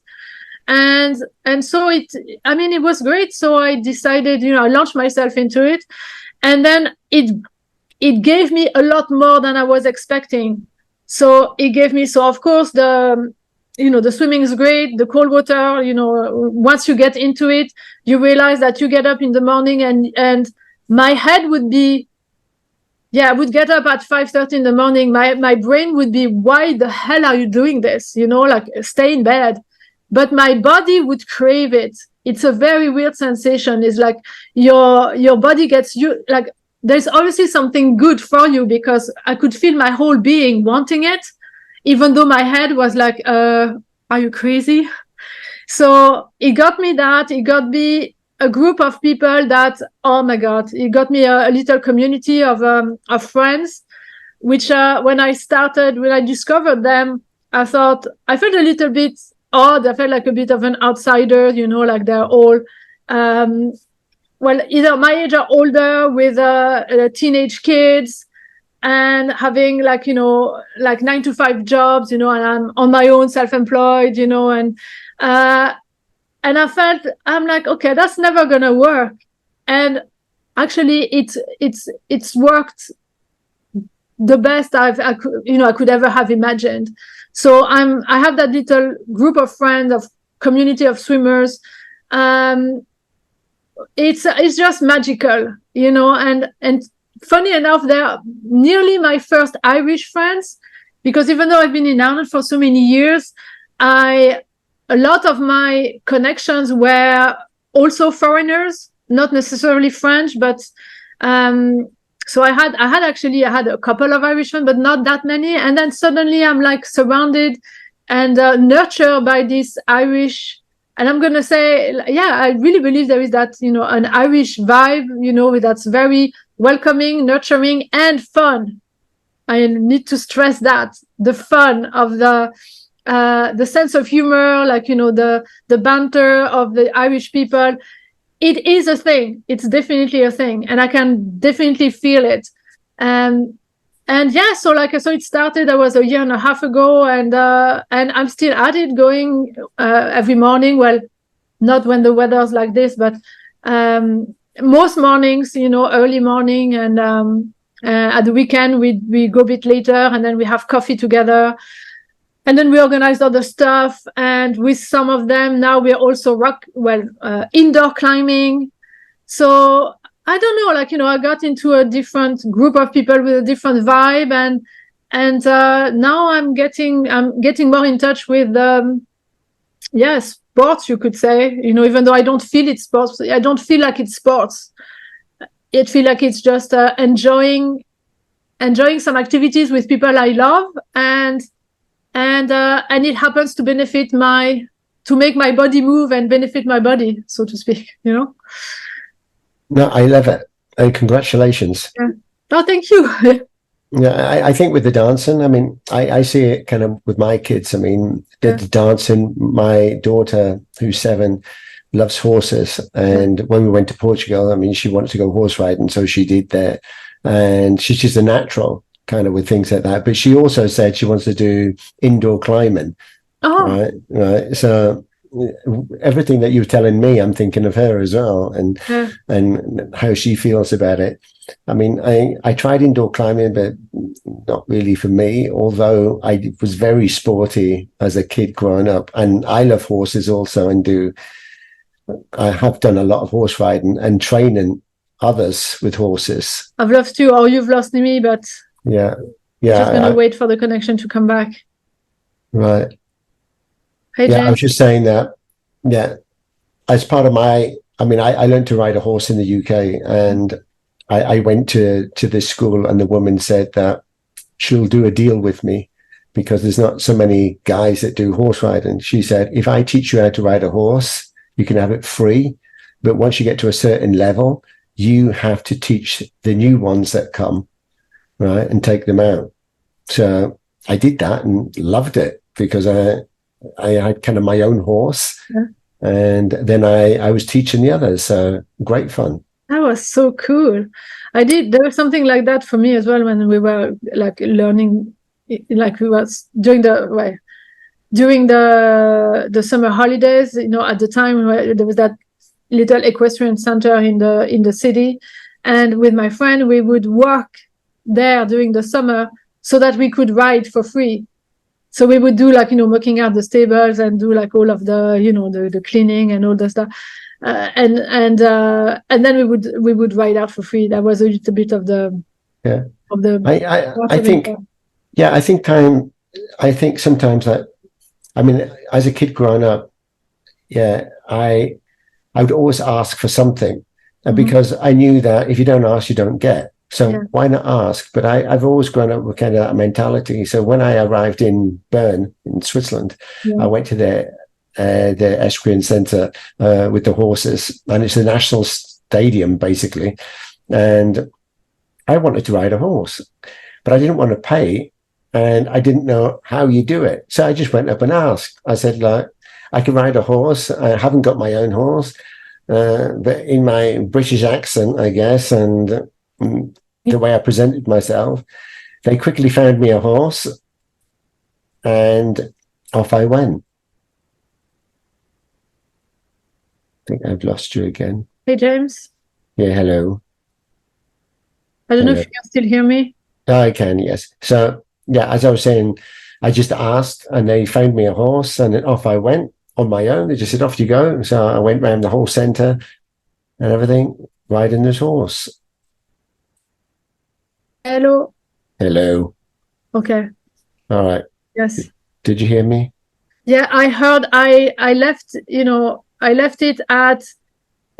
And so it was great. So I decided, I launched myself into it, and then it gave me a lot more than I was expecting. So it gave me, so of course the swimming is great, the cold water, once you get into it, you realize that you get up in the morning and my head would be, I would get up at 5:30 in the morning. My brain would be, why the hell are you doing this? Like, stay in bed. But my body would crave it. It's a very weird sensation. It's like your body gets you, like, there's obviously something good for you, because I could feel my whole being wanting it, even though my head was like, are you crazy? So it got me that. It got me a group of people that, oh my God, it got me a little community of friends, which when I discovered them, I felt a little bit odd. I felt like a bit of an outsider, like they're all, either my age or older, with teenage kids, and having like 9-to-5 jobs, and I'm on my own, self-employed, and I'm like, okay, that's never gonna work. And actually, it's worked the best I could ever have imagined. So I have that little group of friends, of community of swimmers. It's just magical, and funny enough, they're nearly my first Irish friends, because even though I've been in Ireland for so many years, a lot of my connections were also foreigners, not necessarily French, but so I had a couple of Irishmen, but not that many. And then suddenly I'm like surrounded and nurtured by this Irish. And I'm going to say, I really believe there is that, an Irish vibe, that's very welcoming, nurturing, and fun. I need to stress that, the fun of the sense of humor, like, the banter of the Irish people. It is a thing. It's definitely a thing. And I can definitely feel it. So it started, that was a year and a half ago, and I'm still at it, going every morning. Well, not when the weather's like this, but most mornings, early morning, and at the weekend we go a bit later, and then we have coffee together, and then we organize other stuff. And with some of them now, we're also indoor climbing. So I don't know, I got into a different group of people with a different vibe, and now I'm getting more in touch with sports, you could say, even though I don't feel it's sports. I don't feel like it's sports. It feels like it's just enjoying some activities with people I love, and it happens to to make my body move and benefit my body, so to speak, No, I love it. And congratulations. Yeah. Oh, thank you. Yeah, I think with the dancing, I see it kind of with my kids. The dancing, my daughter, who's 7, loves horses. And when we went to Portugal, she wanted to go horse riding, so she did that. And she's just a natural kind of with things like that. But she also said she wants to do indoor climbing. Oh. Right. So everything that you're telling me, I'm thinking of her as well, and how she feels about it. I tried indoor climbing, but not really for me, although I was very sporty as a kid growing up, and I love horses also, and I have done a lot of horse riding and training others with horses. I've lost you, or you've lost me, but yeah, just gonna wait for the connection to come back. Right. Hey, I was just saying that, as part of I learned to ride a horse in the UK, and I went to this school, and the woman said that she'll do a deal with me because there's not so many guys that do horse riding. She said, if I teach you how to ride a horse, you can have it free. But once you get to a certain level, you have to teach the new ones that come, right, and take them out. So I did that and loved it, because I had kind of my own horse, and then I was teaching the others. So great fun. That was so cool. There was something like that for me as well when we were like learning, like we was doing the during the summer holidays, at the time where there was that little equestrian center in the city, and with my friend we would work there during the summer so that we could ride for free. So we would do working out the stables and do all of the the cleaning and all the stuff, and then we would ride out for free. That was a little bit of the of the. I think I think sometimes that, I mean, as a kid growing up, I would always ask for something, because I knew that if you don't ask, you don't get. So why not ask? But I've always grown up with kind of that mentality. So when I arrived in Bern, in Switzerland, I went to the equestrian center with the horses, and it's a national stadium basically. And I wanted to ride a horse, but I didn't want to pay, and I didn't know how you do it. So I just went up and asked. I said, like, I can ride a horse. I haven't got my own horse, but in my British accent, I guess, and the way I presented myself, they quickly found me a horse, and off I went. I think I've lost you again. Hey, James. Yeah, hello. I don't know if you can still hear me. I can, yes. So, yeah, as I was saying, I just asked, and they found me a horse, and then off I went on my own. They just said, off you go. So I went around the whole centre and everything, riding this horse. Hello. Hello. Okay. All right. Yes. Did you hear me? Yeah, I heard. I left. I left it at.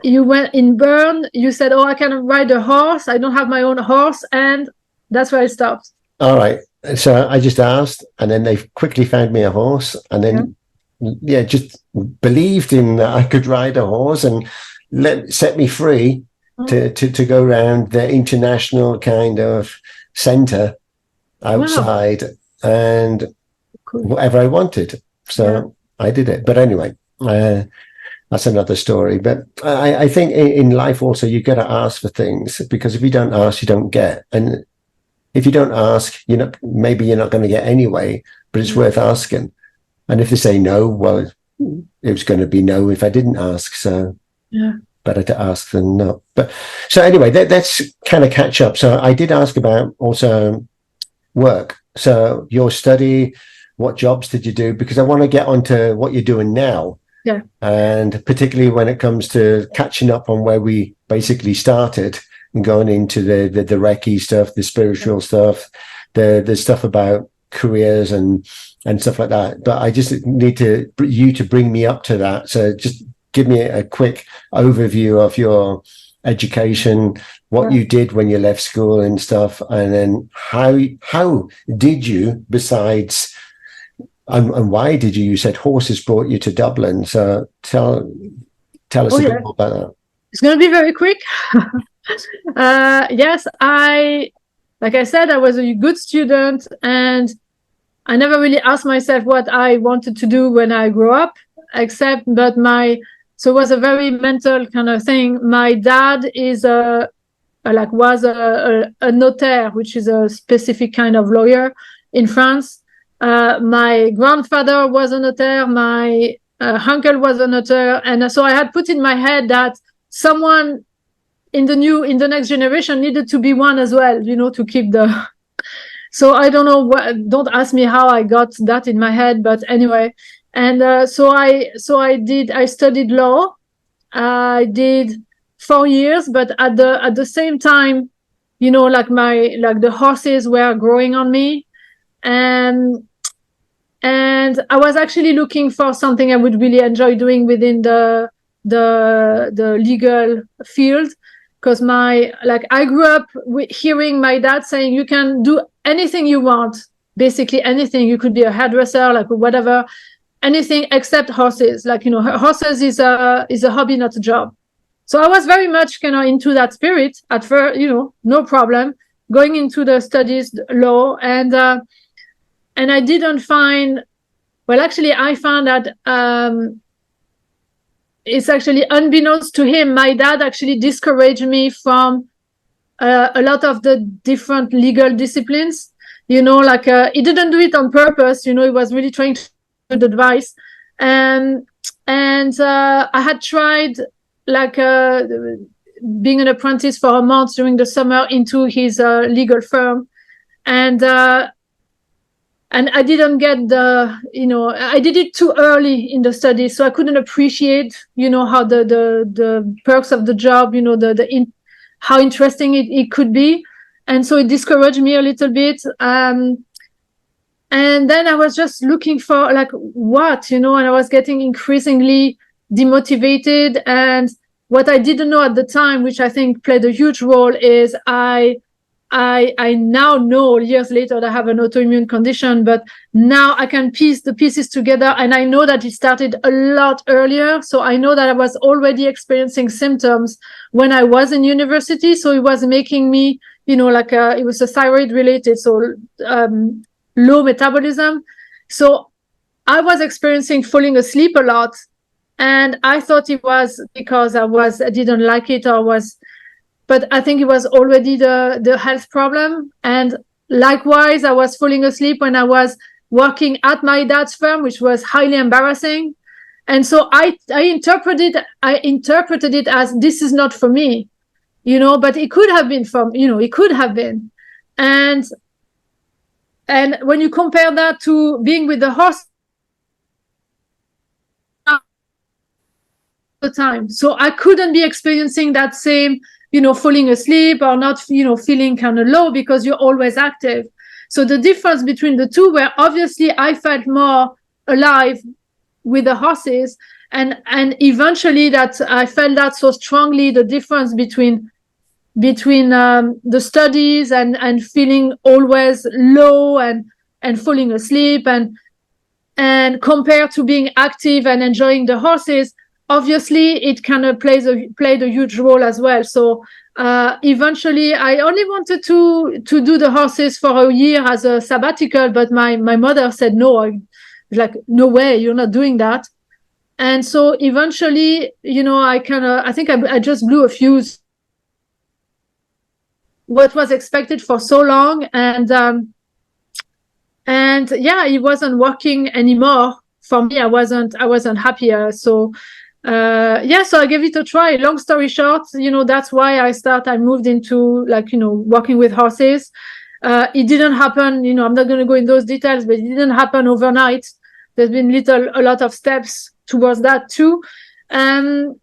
You went in Bern. You said, "Oh, I can ride a horse. I don't have my own horse," and that's where I stopped. All right. So I just asked, and then they quickly found me a horse, and then just believed in that I could ride a horse, and set me free to go around the international kind of center outside and whatever I wanted. So I did it. But anyway, that's another story. But I think in life also, you got to ask for things, because if you don't ask, you don't get. And if you don't ask, maybe you're not going to get anyway, but it's worth asking. And if they say no, well, it was going to be no if I didn't ask. So better to ask than not. But so anyway, let's kind of catch up. So I did ask about also work. So your study, what jobs did you do? Because I want to get onto what you're doing now. Yeah. And particularly when it comes to catching up on where we basically started and going into the Reiki stuff, the spiritual stuff, the stuff about careers and stuff like that. But I just need you to bring me up to that. So just give me a quick overview of your education, what you did when you left school and stuff, and then how did you, besides, and why did you said horses brought you to Dublin. So tell us a bit more about that. It's going to be very quick. Yes, like I said, I was a good student, and I never really asked myself what I wanted to do when I grew up, so it was a very mental kind of thing. My dad was a notaire, which is a specific kind of lawyer in France. My grandfather was a notaire. My uncle was a notaire. And so I had put in my head that someone in the next generation needed to be one as well, to keep the... So I don't know don't ask me how I got that in my head, but anyway. And so I studied law. I did 4 years, but at the same time, the horses were growing on me, and I was actually looking for something I would really enjoy doing within the legal field, because I grew up hearing my dad saying you can do anything you want, basically anything. You could be a hairdresser, whatever. Anything except horses. Horses is a hobby, not a job. So I was very much kind of into that spirit at first, no problem, going into the studies, law, and I didn't find, I found that it's actually unbeknownst to him, my dad actually discouraged me from a lot of the different legal disciplines. He didn't do it on purpose, he was really trying to good advice. And I had tried like being an apprentice for a month during the summer into his legal firm, and I didn't get I did it too early in the study, so I couldn't appreciate, how the perks of the job, how interesting it could be. And so it discouraged me a little bit. And then I was just looking for like what, and I was getting increasingly demotivated. And what I didn't know at the time, which I think played a huge role, is I now know years later that I have an autoimmune condition, but now I can piece the pieces together, and I know that it started a lot earlier. So I know that I was already experiencing symptoms when I was in university. So it was making me, it was a thyroid related, so low metabolism. So I was experiencing falling asleep a lot, and I thought it was because I didn't like it but I think it was already the health problem. And likewise, I was falling asleep when I was working at my dad's firm, which was highly embarrassing. And so I interpreted it as, this is not for me, but it could have been it could have been. And when you compare that to being with the horse the time, so I couldn't be experiencing that same falling asleep or not, feeling kind of low, because you're always active. So the difference between the two were, obviously I felt more alive with the horses, and eventually that I felt that so strongly, the difference between the studies and feeling always low and falling asleep and compared to being active and enjoying the horses. Obviously, it kind of played a huge role as well. So eventually, I only wanted to do the horses for a year as a sabbatical, but my mother said no. No way, you're not doing that. And so eventually, I think I just blew a fuse. What was expected for so long, and yeah, it wasn't working anymore for me. I wasn't happier. So. So I gave it a try. Long story short, that's why I moved into working with horses. It didn't happen, I'm not going to go in those details, but it didn't happen overnight. There's been a lot of steps towards that too. And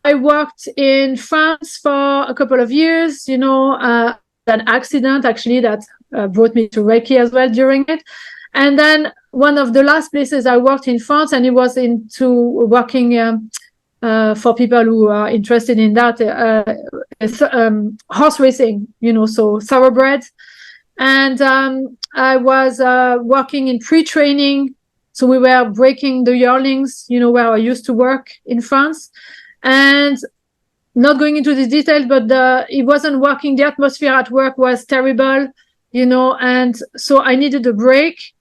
I worked in France for a couple of years, an accident actually that brought me to Reiki as well during it. And then one of the last places I worked in France, and it was into working for people who are interested in that, horse racing, so thoroughbred. And I was working in pre-training. So we were breaking the yearlings, where I used to work in France. And not going into the details, but it wasn't working. The atmosphere at work was terrible, and so I needed a break.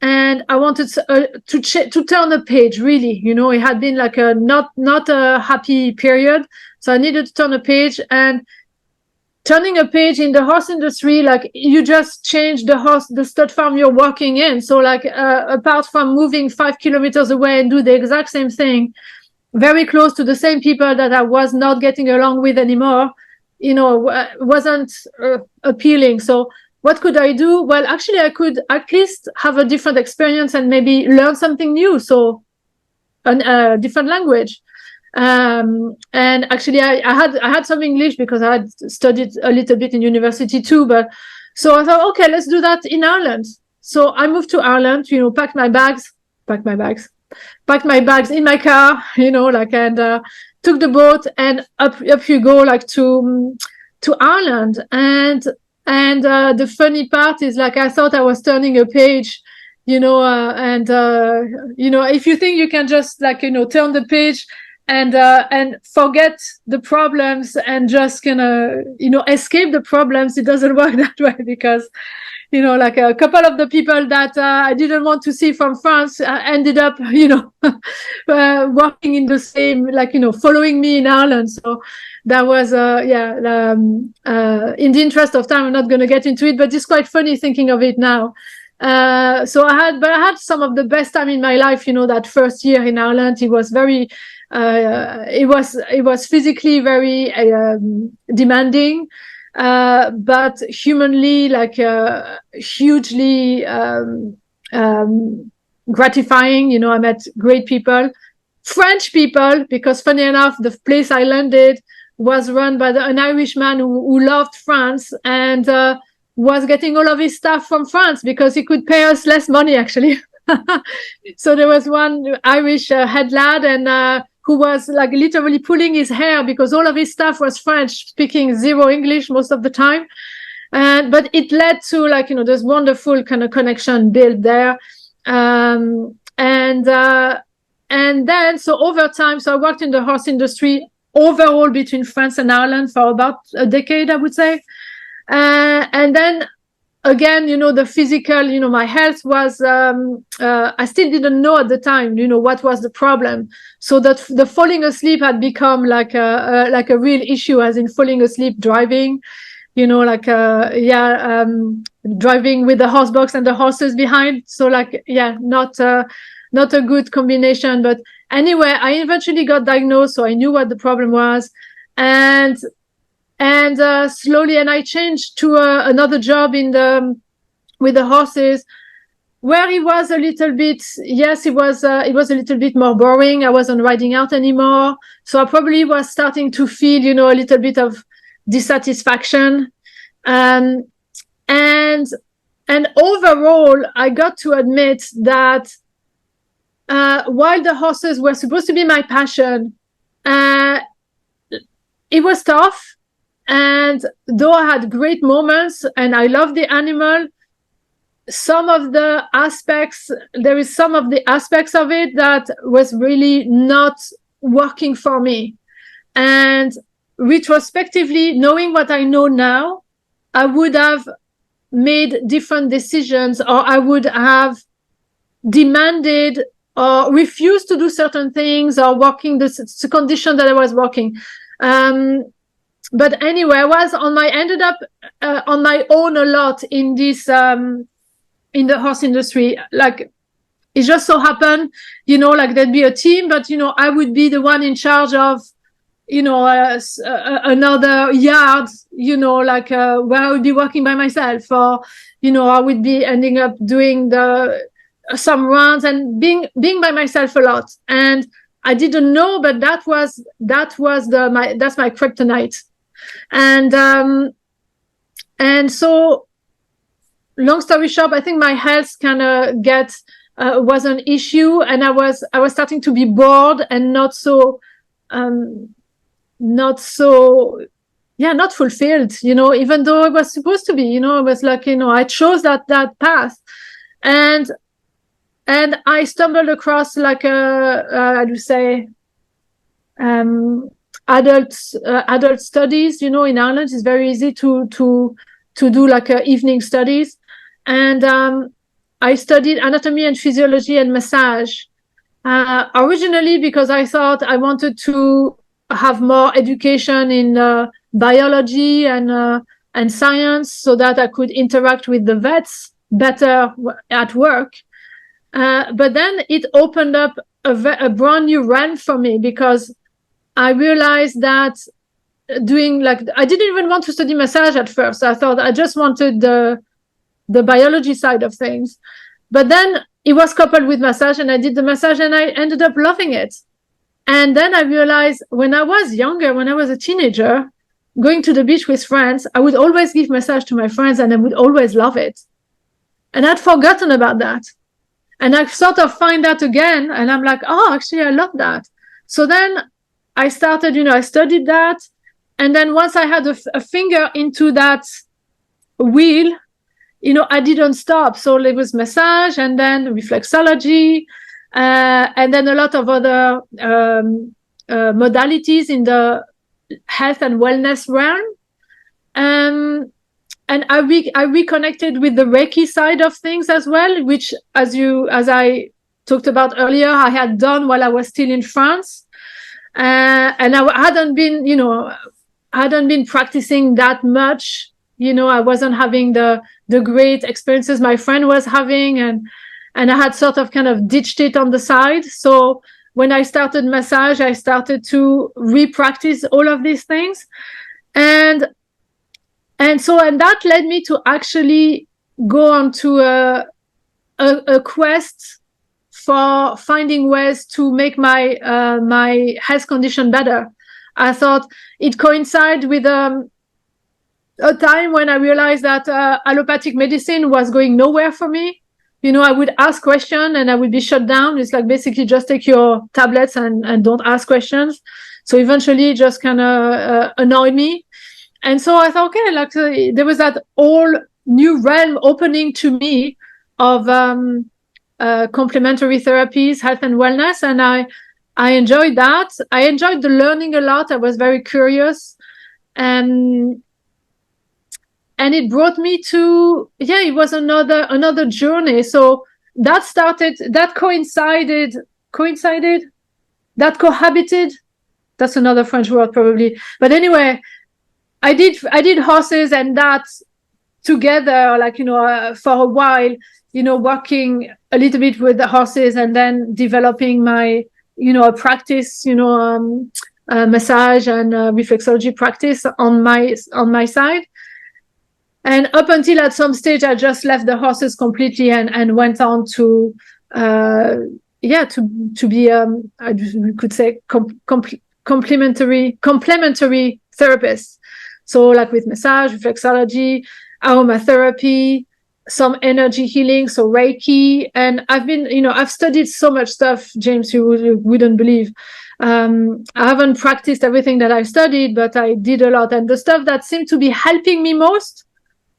And I wanted to turn a page, really. It had been like a not a happy period. So I needed to turn a page, and turning a page in the horse industry, like you just change the stud farm you're working in. So apart from moving 5 kilometers away and do the exact same thing, very close to the same people that I was not getting along with anymore, wasn't appealing. So what could I do? Well, actually, I could at least have a different experience and maybe learn something new. So a different language. And actually, I had some English because I had studied a little bit in university too. But so I thought, okay, let's do that in Ireland. So I moved to Ireland, packed my bags in my car, and took the boat, and up you go, to Ireland. And the funny part is, I thought I was turning a page, if you think you can just turn the page and forget the problems and just escape the problems, it doesn't work that way, because a couple of the people that I didn't want to see from France ended up working in the same, following me in Ireland. So that was in the interest of time, I'm not going to get into it, but it's quite funny thinking of it now. So I had some of the best time in my life. That first year in Ireland, it was very, it was physically very demanding, but humanly hugely gratifying. I met great people, French people, because funny enough, the place I landed was run by an Irishman who loved France and was getting all of his stuff from France because he could pay us less money, actually. So there was one Irish head lad and who was literally pulling his hair because all of his stuff was French, speaking zero English most of the time. But it led to this wonderful kind of connection built there. And then, so over time, so I worked in the horse industry overall between France and Ireland for about a decade, I would say. And then again, the physical, my health was, I still didn't know at the time, what was the problem. So that the falling asleep had become like a real issue, as in falling asleep driving, driving with the horse box and the horses behind. So not a good combination. But anyway, I eventually got diagnosed, so I knew what the problem was. And slowly, and I changed to another job with the horses, where it was a little bit, yes, it was a little bit more boring. I wasn't riding out anymore, so I probably was starting to feel, a little bit of dissatisfaction, and overall, I got to admit that while the horses were supposed to be my passion, it was tough. And though I had great moments and I loved the animal, some of the aspects of it that was really not working for me. And retrospectively, knowing what I know now, I would have made different decisions, or I would have demanded or refused to do certain things, or working the condition that I was working. But anyway, ended up on my own a lot in this, in the horse industry. It just so happened, there'd be a team, but, I would be the one in charge of, another yard, where I would be working by myself, or, I would be ending up doing some runs and being by myself a lot. And I didn't know, but that's my kryptonite. And so, long story short, I think my health kind of was an issue, and I was starting to be bored and not fulfilled, even though I was supposed to be, it was I chose that path, and I stumbled across adult studies. In Ireland, it's very easy to do evening studies, and I studied anatomy and physiology and massage originally because I thought I wanted to have more education in biology and science, so that I could interact with the vets better at work. But then it opened up a brand new realm for me, because I realized that I didn't even want to study massage at first. I thought I just wanted the biology side of things. But then it was coupled with massage, and I did the massage, and I ended up loving it. And then I realized when I was younger, when I was a teenager, going to the beach with friends, I would always give massage to my friends, and I would always love it. And I'd forgotten about that. And I sort of find that again, and I'm like, oh, actually, I love that. So then I started, I studied that. And then once I had a finger into that wheel, I didn't stop. So it was massage, and then reflexology, and then a lot of other modalities in the health and wellness realm. And I reconnected with the Reiki side of things as well, which, as I talked about earlier, I had done while I was still in France. And I hadn't been practicing that much I wasn't having the great experiences my friend was having, and I had sort of kind of ditched it on the side. So when I started massage, I started to re-practice all of these things. And that led me to actually go on to a quest for finding ways to make my health condition better. I thought it coincided with a time when I realized that allopathic medicine was going nowhere for me. I would ask questions and I would be shut down. It's like basically just take your tablets and don't ask questions. So eventually it just kind of annoyed me. And so I thought, okay, there was that whole new realm opening to me of complementary therapies, health and wellness. And I enjoyed that. I enjoyed the learning a lot. I was very curious. And it brought me to, it was another journey. So that cohabited. That's another French word probably. But anyway, I did horses and that together, for a while, working a little bit with the horses and then developing my, a practice, massage and reflexology practice on my side. And up until at some stage, I just left the horses completely and went on to be, we could say complementary therapist. So like with massage, reflexology, aromatherapy, some energy healing, so Reiki. And I've been, I've studied so much stuff, James, you wouldn't believe. I haven't practiced everything that I studied, but I did a lot. And the stuff that seemed to be helping me most,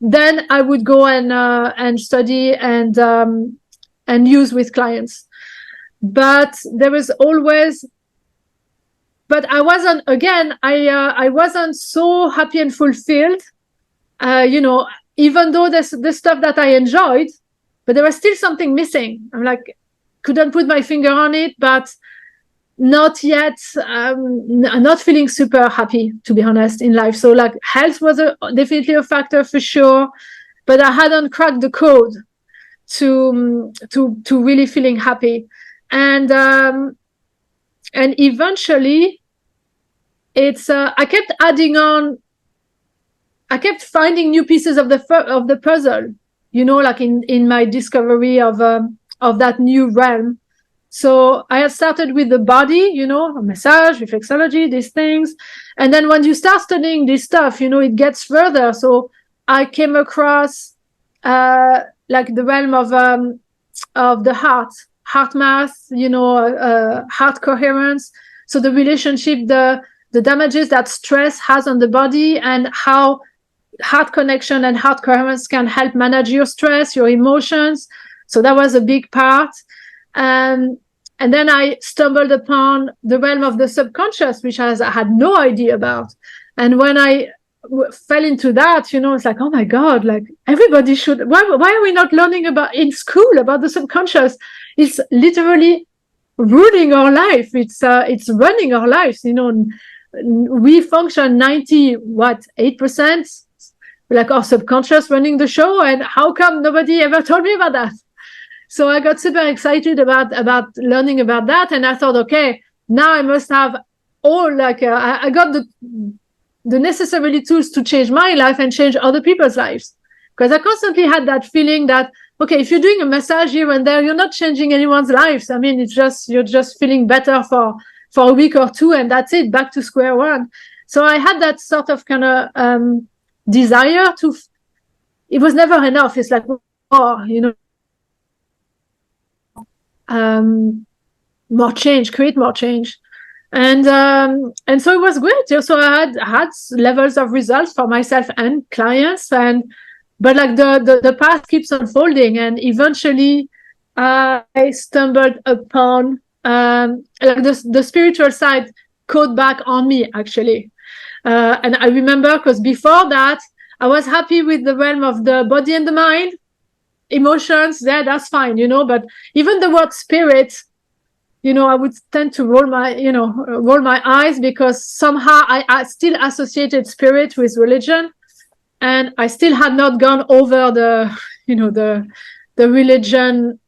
then I would go and study and use with clients. But there was always, but I wasn't, again, I wasn't so happy and fulfilled, even though there's the stuff that I enjoyed, but there was still something missing. I'm like, couldn't put my finger on it, but not yet, not feeling super happy, to be honest, in life. So like health was definitely a factor for sure, but I hadn't cracked the code to really feeling happy. And eventually it's, I kept adding on, I kept finding new pieces of the puzzle, like in my discovery of that new realm. So I had started with the body, massage, reflexology, these things. And then when you start studying this stuff, it gets further. So I came across like the realm of the heart math, heart coherence. So the relationship, the damages that stress has on the body, and how heart connection and heart coherence can help manage your stress, your emotions. So that was a big part. And then I stumbled upon the realm of the subconscious, which I had no idea about. And when I fell into that, it's like, oh my God, like everybody should, why are we not learning about in school about the subconscious? It's literally ruling our life. It's running our lives. We function 8%, like our subconscious running the show. And how come nobody ever told me about that? So I got super excited about learning about that. And I thought, okay, now I must have I got the necessary tools to change my life and change other people's lives. Because I constantly had that feeling that, okay, if you're doing a massage here and there, you're not changing anyone's lives. I mean, you're just feeling better for a week or two, and that's it, back to square one. So I had that sort of kind of desire to, it was never enough. It's like, more change, create more change. And so it was great. So I had levels of results for myself and clients, but like the path keeps unfolding, and eventually I stumbled upon like the spiritual side caught back on me, actually. And I remember, because before that I was happy with the realm of the body and the mind, emotions, that's fine, but even the word spirit, I would tend to roll my eyes, because somehow I still associated spirit with religion. and I still had not gone over the religion.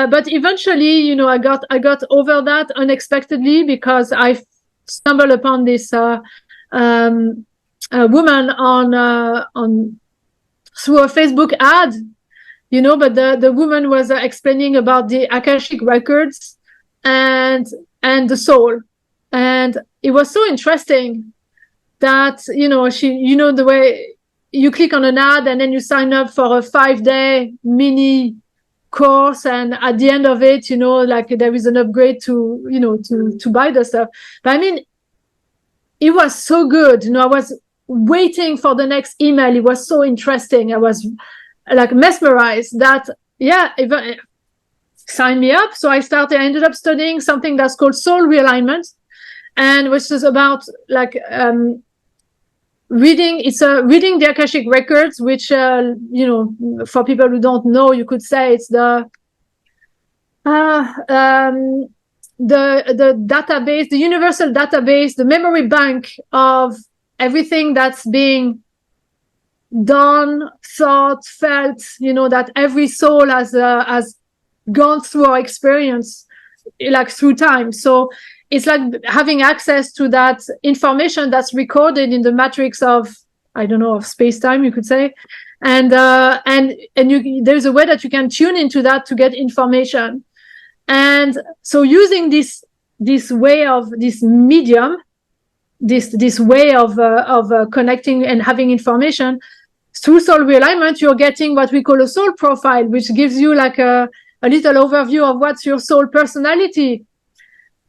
But eventually, I got over that unexpectedly, because I stumbled upon this woman on through a Facebook ad, but the woman was explaining about the Akashic records and the soul, and it was so interesting that the way you click on an ad and then you sign up for a 5-day mini course, and at the end of it, there is an upgrade to buy the stuff. But I mean, it was so good. I was waiting for the next email. It was so interesting. I was like mesmerized that, even sign me up. So I ended up studying something that's called soul realignment, and which is about reading the Akashic records, which for people who don't know, you could say it's the database, the universal database, the memory bank of everything that's being done, thought, felt, that every soul has gone through our experience, through time. So it's like having access to that information that's recorded in the matrix of space-time, you could say. And there's a way that you can tune into that to get information. And so using this way of this medium, this way of connecting and having information through soul realignment, you're getting what we call a soul profile, which gives you like a little overview of what's your soul personality.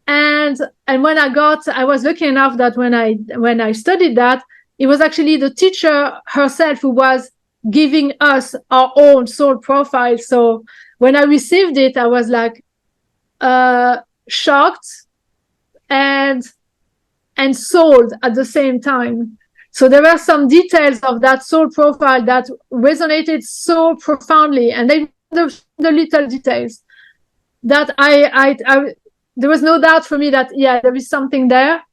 And when I was lucky enough that when I studied that, it was actually the teacher herself who was giving us our own soul profile. So when I received it, I was like shocked and sold at the same time. So there were some details of that soul profile that resonated so profoundly, and they the little details that I there was no doubt for me that there is something there,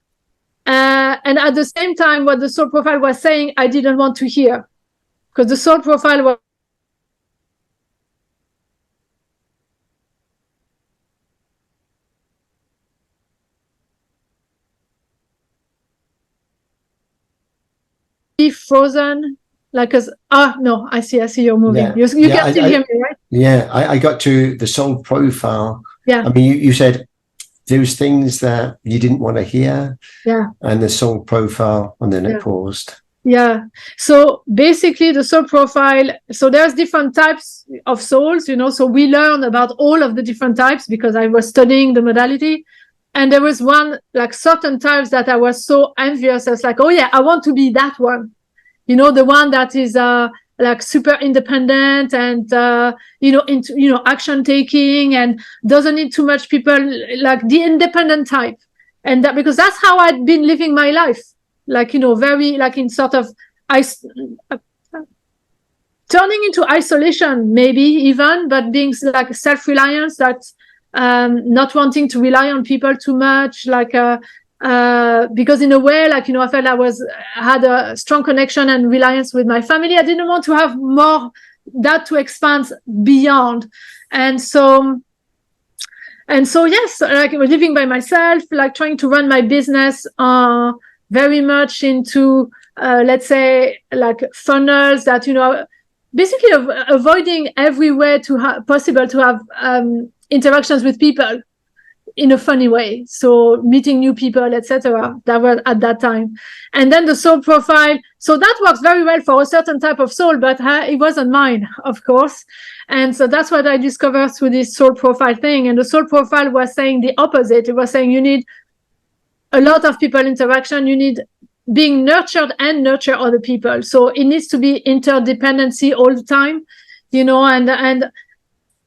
and at the same time, what the soul profile was saying, I didn't want to hear, because the soul profile was frozen, no, I see you're moving. You can still hear me, right? I got to the soul profile. I mean, you said those things that you didn't want to hear, and the soul profile, and then it paused. So basically the soul profile, so there's different types of souls, so we learn about all of the different types because I was studying the modality. And there was one, certain types that I was so envious. I was like, oh yeah, I want to be that one. The one that is super independent and into action taking and doesn't need too much people, like the independent type. And that because that's how I'd been living my life, very in sort of turning into isolation, maybe even, but being self-reliance, that not wanting to rely on people too much, because in a way, I felt I had a strong connection and reliance with my family. I didn't want to have more that to expand beyond. And so yes, living by myself, trying to run my business, very much into, let's say, funnels that, basically avoiding every way possible to have interactions with people in a funny way. So meeting new people, etc. That was at that time. And then the soul profile. So that works very well for a certain type of soul, but it wasn't mine, of course. And so that's what I discovered through this soul profile thing. And the soul profile was saying the opposite. It was saying you need a lot of people interaction. You need being nurtured and nurture other people. So it needs to be interdependency all the time,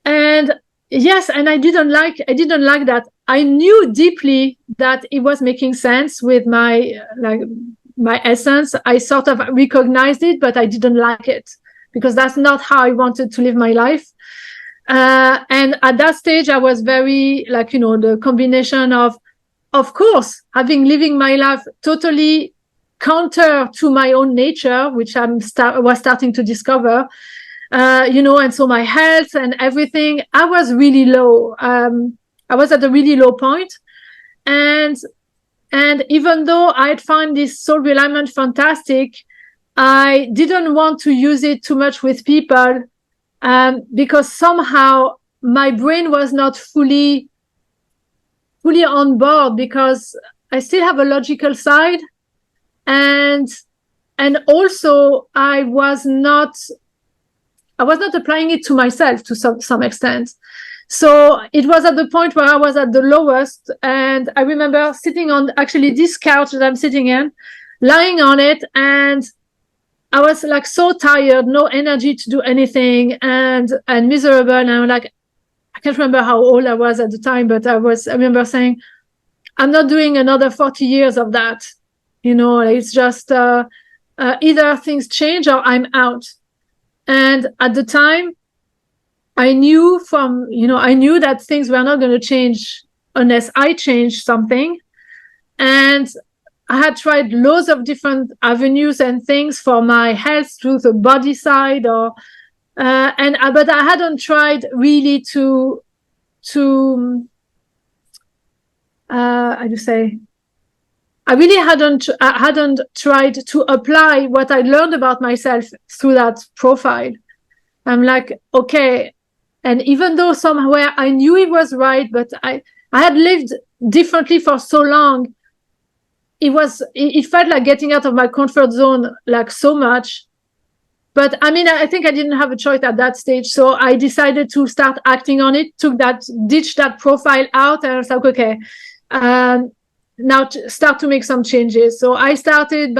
and yes, and I didn't like that. I knew deeply that it was making sense with my essence. I sort of recognized it, but I didn't like it because that's not how I wanted to live my life. And at that stage, I was very the combination of course, living my life totally counter to my own nature, which was starting to discover, and so my health and everything, I was really low. I was at a really low point. And even though I'd found this soul realignment fantastic, I didn't want to use it too much with people, because somehow my brain was not fully on board, because I still have a logical side, and also I was not applying it to myself to some extent. So it was at the point where I was at the lowest, and I remember sitting on actually this couch that I'm sitting in, lying on it, and I was like so tired, no energy to do anything, and miserable. And I'm like, I can't remember how old I was at the time, but I remember saying, I'm not doing another 40 years of that. It's just either things change or I'm out. And at the time, I knew that things were not going to change unless I changed something. And I had tried loads of different avenues and things for my health through the body side, but I hadn't tried really to I really hadn't tried to apply what I learned about myself through that profile. I'm like, okay. And even though somewhere I knew it was right, but I had lived differently for so long, it felt like getting out of my comfort zone, like so much. But I mean, I think I didn't have a choice at that stage. So I decided to start acting on it, ditched that profile out, and I was like, okay, now start to make some changes. So I started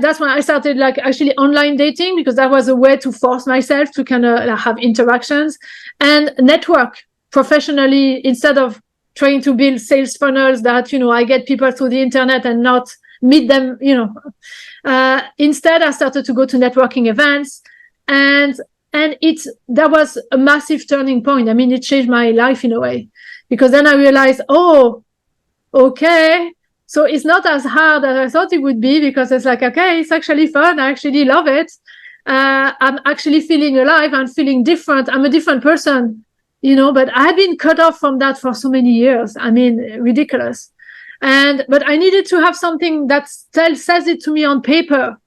that's when I started like actually online dating, because that was a way to force myself to kind of have interactions and network professionally, instead of trying to build sales funnels that, I get people through the internet and not meet them, instead I started to go to networking events, and that was a massive turning point. I mean, it changed my life in a way, because then I realized, oh, okay, so it's not as hard as I thought it would be, because it's like, okay, it's actually fun. I actually love it. I'm actually feeling alive. I'm feeling different. I'm a different person, but I had been cut off from that for so many years. I mean, ridiculous. But I needed to have something that says it to me on paper.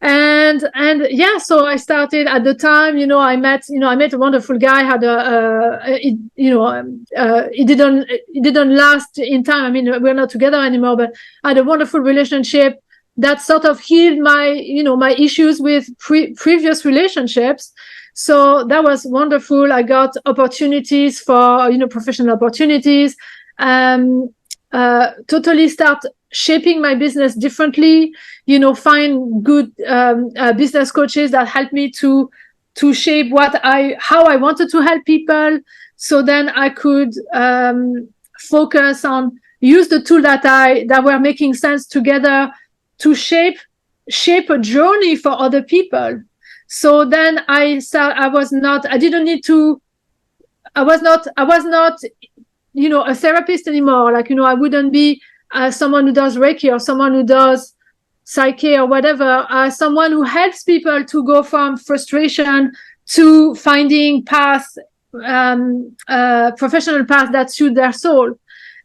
And yeah, so I started at the time, I met a wonderful guy, it didn't last in time. I mean, we're not together anymore, but I had a wonderful relationship that sort of healed my issues with previous relationships. So that was wonderful. I got opportunities for, professional opportunities, totally start shaping my business differently, find good business coaches that help me to shape how I wanted to help people. So then I could focus on use the tool that were making sense together to shape a journey for other people. So then I was not a therapist anymore. Like, I wouldn't be someone who does Reiki or someone who does Psyche or whatever, someone who helps people to go from frustration to finding professional paths that suit their soul.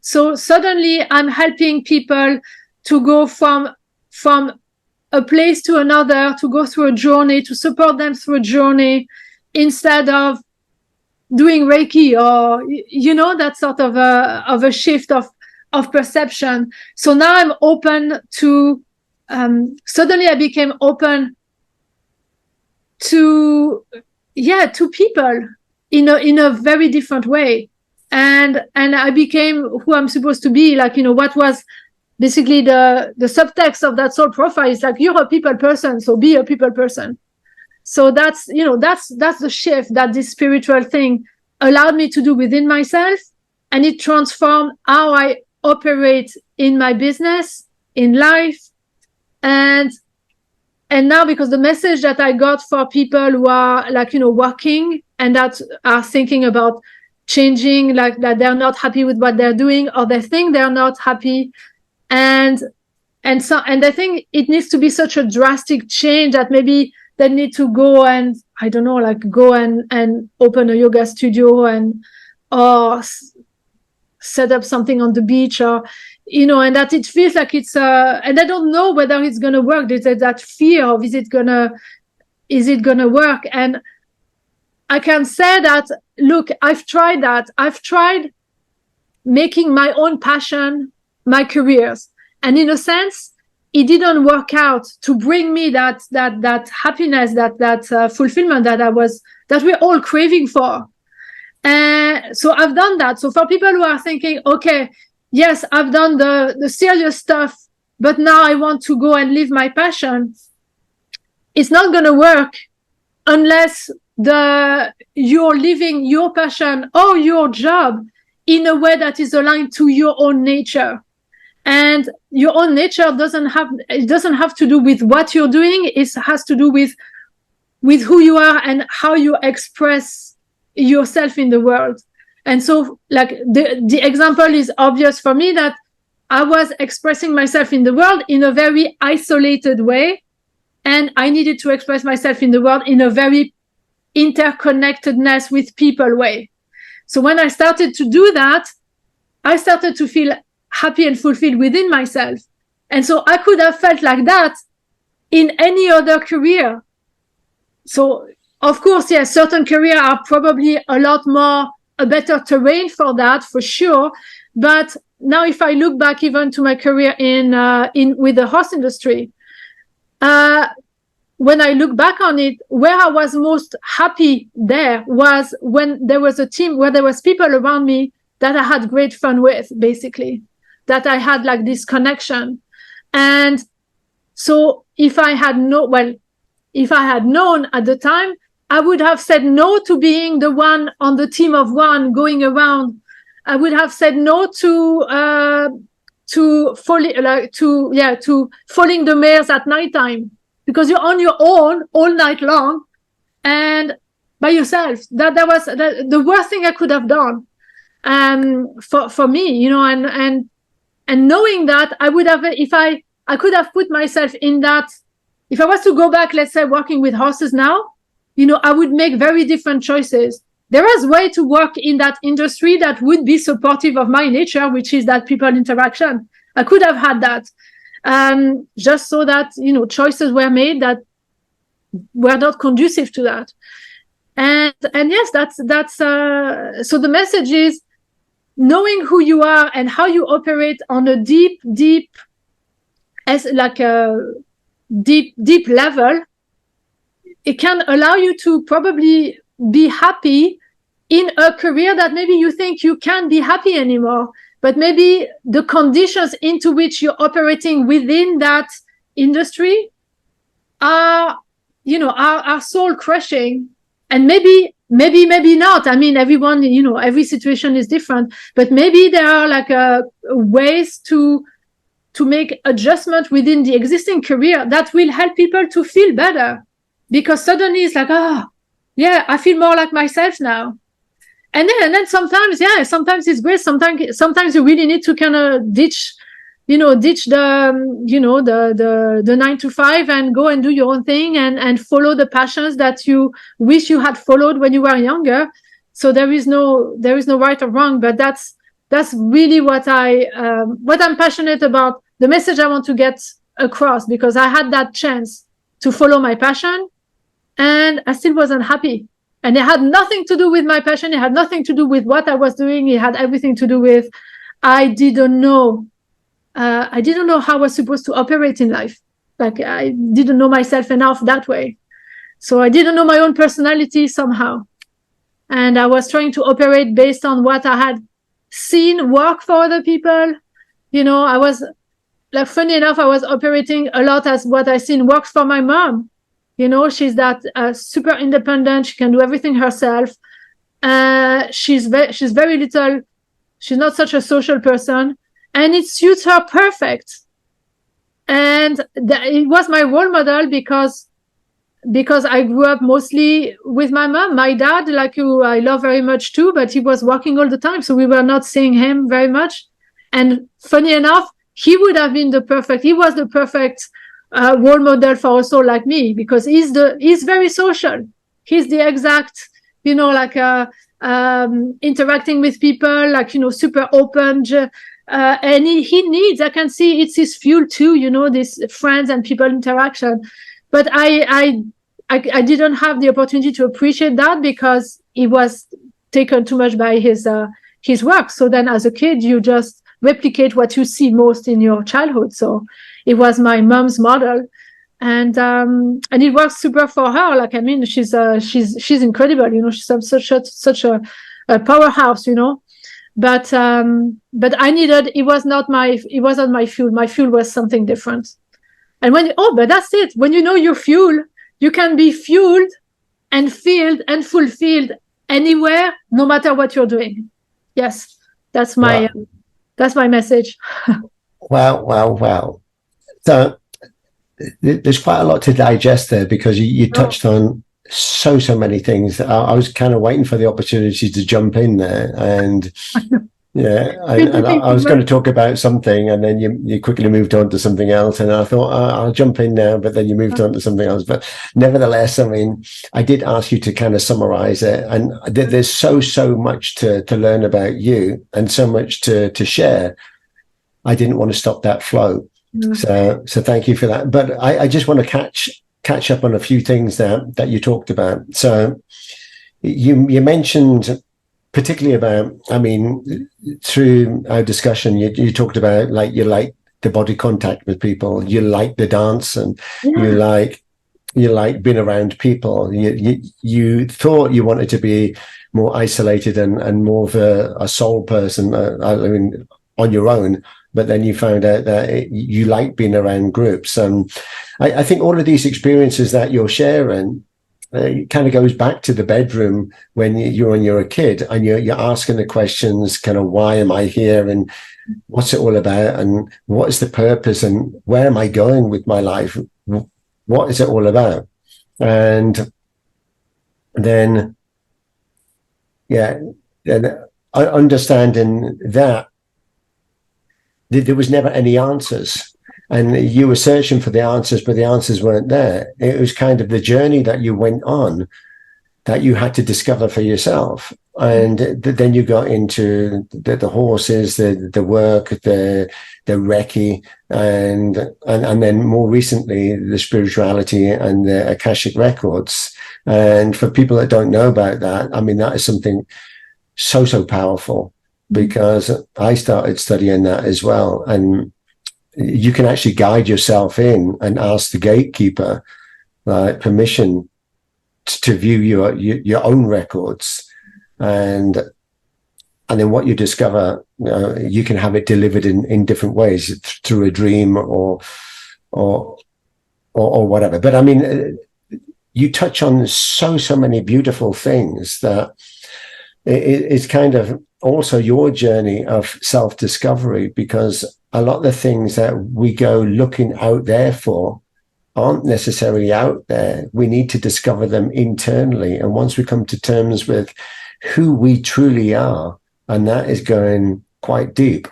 So suddenly I'm helping people to go from a place to another, to go through a journey, to support them through a journey, instead of doing Reiki or, that sort of a shift of perception. So now I'm open to, suddenly I became open to people in a very different way. And I became who I'm supposed to be. Like, what was basically the subtext of that soul profile is like, you're a people person, so be a people person. So that's the shift that this spiritual thing allowed me to do within myself. And it transformed how I operate in my business, in life. And now, because the message that I got for people who are like, working and that are thinking about changing, like that they're not happy with what they're doing, or they think they're not happy, and And I think it needs to be such a drastic change that maybe they need to go and, I don't know, like go and open a yoga studio or set up something on the beach, or, you know, and that it feels like it's and I don't know whether it's going to work. There's that fear of, is it going to work? And I can say that, look, I've tried that. I've tried making my own passion my careers. And in a sense, it didn't work out to bring me that happiness, that fulfillment that we're all craving for. So I've done that. So for people who are thinking, okay, yes, I've done the serious stuff, but now I want to go and live my passion. It's not going to work unless you're living your passion or your job in a way that is aligned to your own nature. And your own nature doesn't have to do with what you're doing. It has to do with who you are and how you express yourself in the world. And so, like, the example is obvious for me, that I was expressing myself in the world in a very isolated way, and I needed to express myself in the world in a very interconnectedness with people way. So when I started to do that, I started to feel happy and fulfilled within myself. And so I could have felt like that in any other career. So of course, yes, certain careers are probably a better terrain for that, for sure. But now if I look back even to my career with the horse industry, when I look back on it, where I was most happy there was when there was a team, where there was people around me that I had great fun with, basically, that I had like this connection. And so if I had known at the time, I would have said no to being the one on the team of one going around. I would have said no to falling the mares at nighttime, because you're on your own all night long and by yourself. That was the worst thing I could have done for me, you know, and knowing that I would have, if I could have put myself in that, if I was to go back, let's say, working with horses now, you know, I would make very different choices. There is a way to work in that industry that would be supportive of my nature, which is that people interaction. I could have had that, just so that, you know, choices were made that were not conducive to that. And yes, that's so the message is knowing who you are and how you operate on a deep level. It can allow you to probably be happy in a career that maybe you think you can't be happy anymore, but maybe the conditions into which you're operating within that industry are soul crushing. And maybe not. I mean, everyone, you know, every situation is different, but maybe there are like ways to make adjustment within the existing career that will help people to feel better, because suddenly it's like, yeah, I feel more like myself now. And then sometimes it's great. Sometimes you really need to kind of ditch the 9 to 5 and go and do your own thing and follow the passions that you wish you had followed when you were younger. So there is no right or wrong, but that's really what I'm passionate about, the message I want to get across, because I had that chance to follow my passion and I still wasn't happy. And it had nothing to do with my passion. It had nothing to do with what I was doing. It had everything to do with, I didn't know how I was supposed to operate in life. Like, I didn't know myself enough that way. So I didn't know my own personality somehow. And I was trying to operate based on what I had seen work for other people. You know, I was, like, funny enough, I was operating a lot as what I seen works for my mom. You know, she's that super independent. She can do everything herself. She's very little. She's not such a social person. And it suits her perfect. And it was my role model because I grew up mostly with my mom. My dad, like you, I love very much too, but he was working all the time. So we were not seeing him very much. And funny enough, he would have been he was the perfect role model for a soul like me, because he's very social. He's the exact, like interacting with people, like, super open. And he needs, I can see it's his fuel too, this friends and people interaction. But I didn't have the opportunity to appreciate that because he was taken too much by his work. So then as a kid, you just replicate what you see most in your childhood. So it was my mom's model, and it works super for her. Like, I mean, she's incredible. She's such a powerhouse. But I needed. It wasn't my fuel. My fuel was something different. And but that's it. When you know your fuel, you can be fueled and filled and fulfilled anywhere, no matter what you're doing. Yes, that's my message. Wow. So there's quite a lot to digest there, because you touched on so many things. I was kind of waiting for the opportunity to jump in there, and I was going to talk about something, and then you quickly moved on to something else, and I thought I'll jump in now, but then you moved on to something else. But nevertheless, I mean, I did ask you to kind of summarize it, and there's so much to learn about you, and so much to share. I didn't want to stop that flow. So thank you for that. But I just want to catch up on a few things that you talked about. So you mentioned particularly about, I mean, through our discussion, you talked about, like, you like the body contact with people, you like the dance, and you like being around people. You thought you wanted to be more isolated and more of a soul person, I mean, on your own. But then you found out that you like being around groups. I think all of these experiences that you're sharing, it kind of goes back to the bedroom when you're a kid, and you're asking the questions, kind of, why am I here, and what's it all about, and what is the purpose, and where am I going with my life? What is it all about? And then, understanding that there was never any answers, and you were searching for the answers, but the answers weren't there. It was kind of the journey that you went on that you had to discover for yourself. And then you got into the horses, the work, the Reiki, and then more recently, the spirituality and the Akashic records. And for people that don't know about that, I mean, that is something so powerful, because I started studying that as well. And you can actually guide yourself in and ask the gatekeeper permission to view your own records, and then what you discover, you can have it delivered in different ways, through a dream or whatever. But I mean, you touch on so many beautiful things that it's kind of also your journey of self-discovery, because a lot of the things that we go looking out there for aren't necessarily out there. We need to discover them internally. And once we come to terms with who we truly are, and that is going quite deep,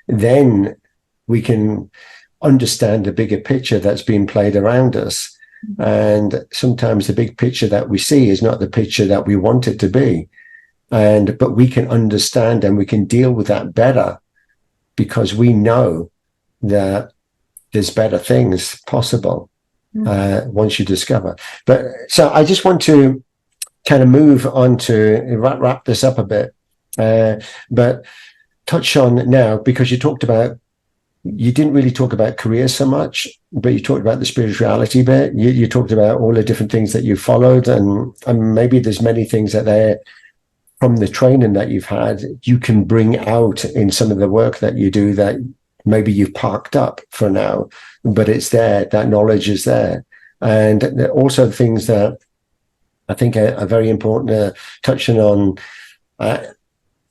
then we can understand the bigger picture that's being played around us. And sometimes the big picture that we see is not the picture that we want it to be. But we can understand, and we can deal with that better, because we know that there's better things possible once you discover. But so I just want to kind of move on to wrap this up a bit, but touch on now, because you didn't really talk about career so much, but you talked about the spirituality bit. You talked about all the different things that you followed, and maybe there's many things that they're from the training that you've had, you can bring out in some of the work that you do that maybe you've parked up for now, but it's there, that knowledge is there. And also things that I think are very important, touching on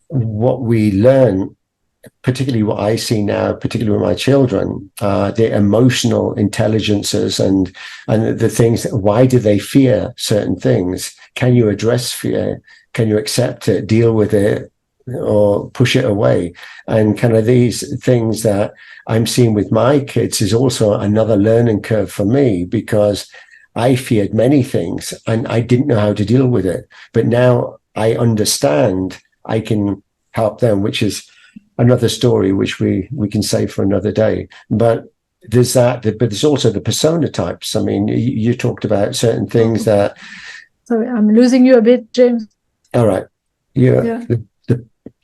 what we learn, particularly what I see now, particularly with my children, the emotional intelligences and the things, why do they fear certain things? Can you address fear? Can you accept it, deal with it, or push it away. And kind of these things that I'm seeing with my kids is also another learning curve for me, because I feared many things and I didn't know how to deal with it. But now I understand, I can help them, which is another story, which we can save for another day. But there's that, but there's also the persona types. I mean, you talked about certain things that... Sorry, I'm losing you a bit, James. All right. Yeah.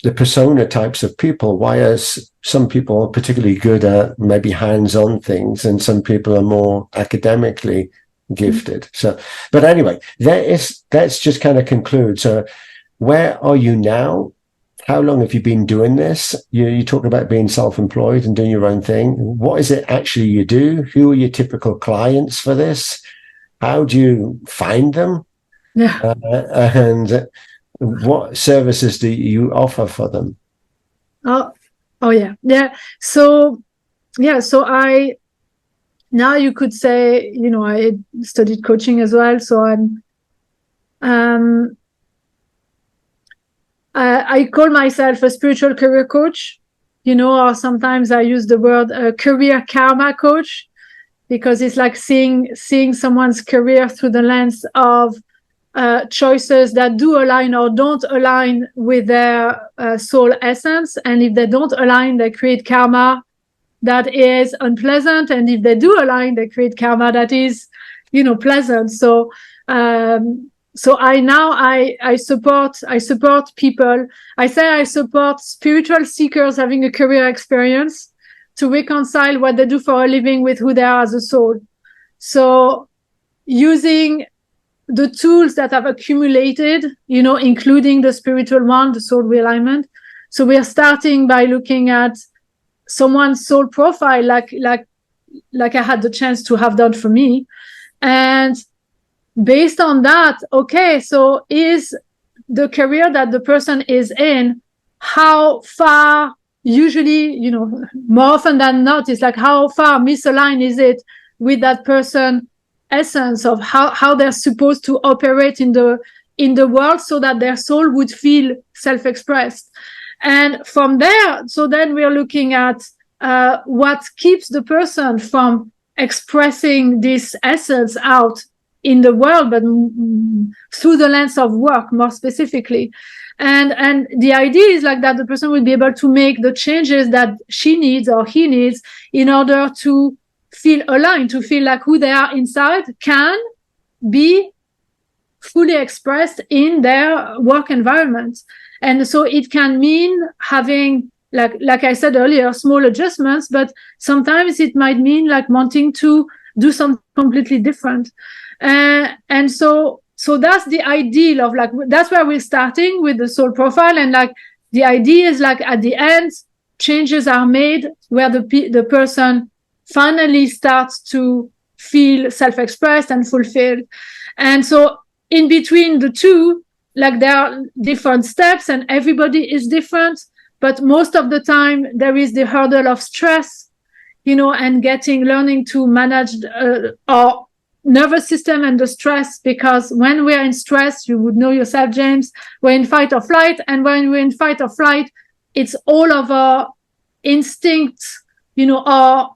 The persona types of people, why are some people particularly good at maybe hands-on things and some people are more academically gifted? So, but anyway, let's just kind of conclude. So where are you now? How long have you been doing this? You talk about being self-employed and doing your own thing. What is it actually you do? Who are your typical clients for this? How do you find them? Yeah. And what services do you offer for them? Oh yeah. So I, now you could say, I studied coaching as well. So I call myself a spiritual career coach, or sometimes I use the word career karma coach, because it's like seeing someone's career through the lens of choices that do align or don't align with their soul essence. And if they don't align, they create karma that is unpleasant. And if they do align, they create karma that is, pleasant. So I support people. I say I support spiritual seekers having a career experience to reconcile what they do for a living with who they are as a soul. So using the tools that have accumulated, including the spiritual one, the soul realignment. So we are starting by looking at someone's soul profile, like I had the chance to have done for me. And based on that, okay, so is the career that the person is in, how far, usually, more often than not, it's like how far misaligned is it with that person essence of how they're supposed to operate in the world so that their soul would feel self-expressed. And from there, so then we're looking at what keeps the person from expressing this essence out in the world, but through the lens of work more specifically. And the idea is like that the person will be able to make the changes that she needs or he needs in order to feel aligned, to feel like who they are inside can be fully expressed in their work environment. And so it can mean having, like I said earlier, small adjustments, but sometimes it might mean like wanting to do something completely different. And so that's the ideal of like, that's where we're starting with the soul profile. And like the idea is like at the end, changes are made where the person finally starts to feel self-expressed and fulfilled. And so in between the two, like there are different steps and everybody is different, but most of the time there is the hurdle of stress, and learning to manage our nervous system and the stress, because when we're in stress, you would know yourself, James, we're in fight or flight. And when we're in fight or flight, it's all of our instincts, our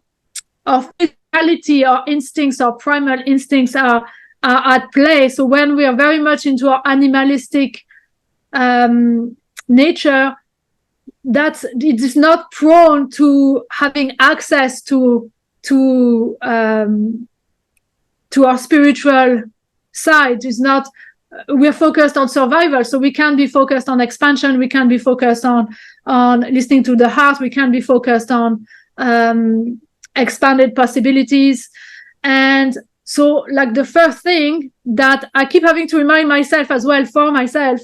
physicality, our instincts, our primal instincts are at play. So when we are very much into our animalistic nature, it is not prone to having access to our spiritual side. Is not, we're focused on survival, so we can't be focused on expansion, we can't be focused on listening to the heart, we can't be focused on expanded possibilities. And so like the first thing that I keep having to remind myself as well for myself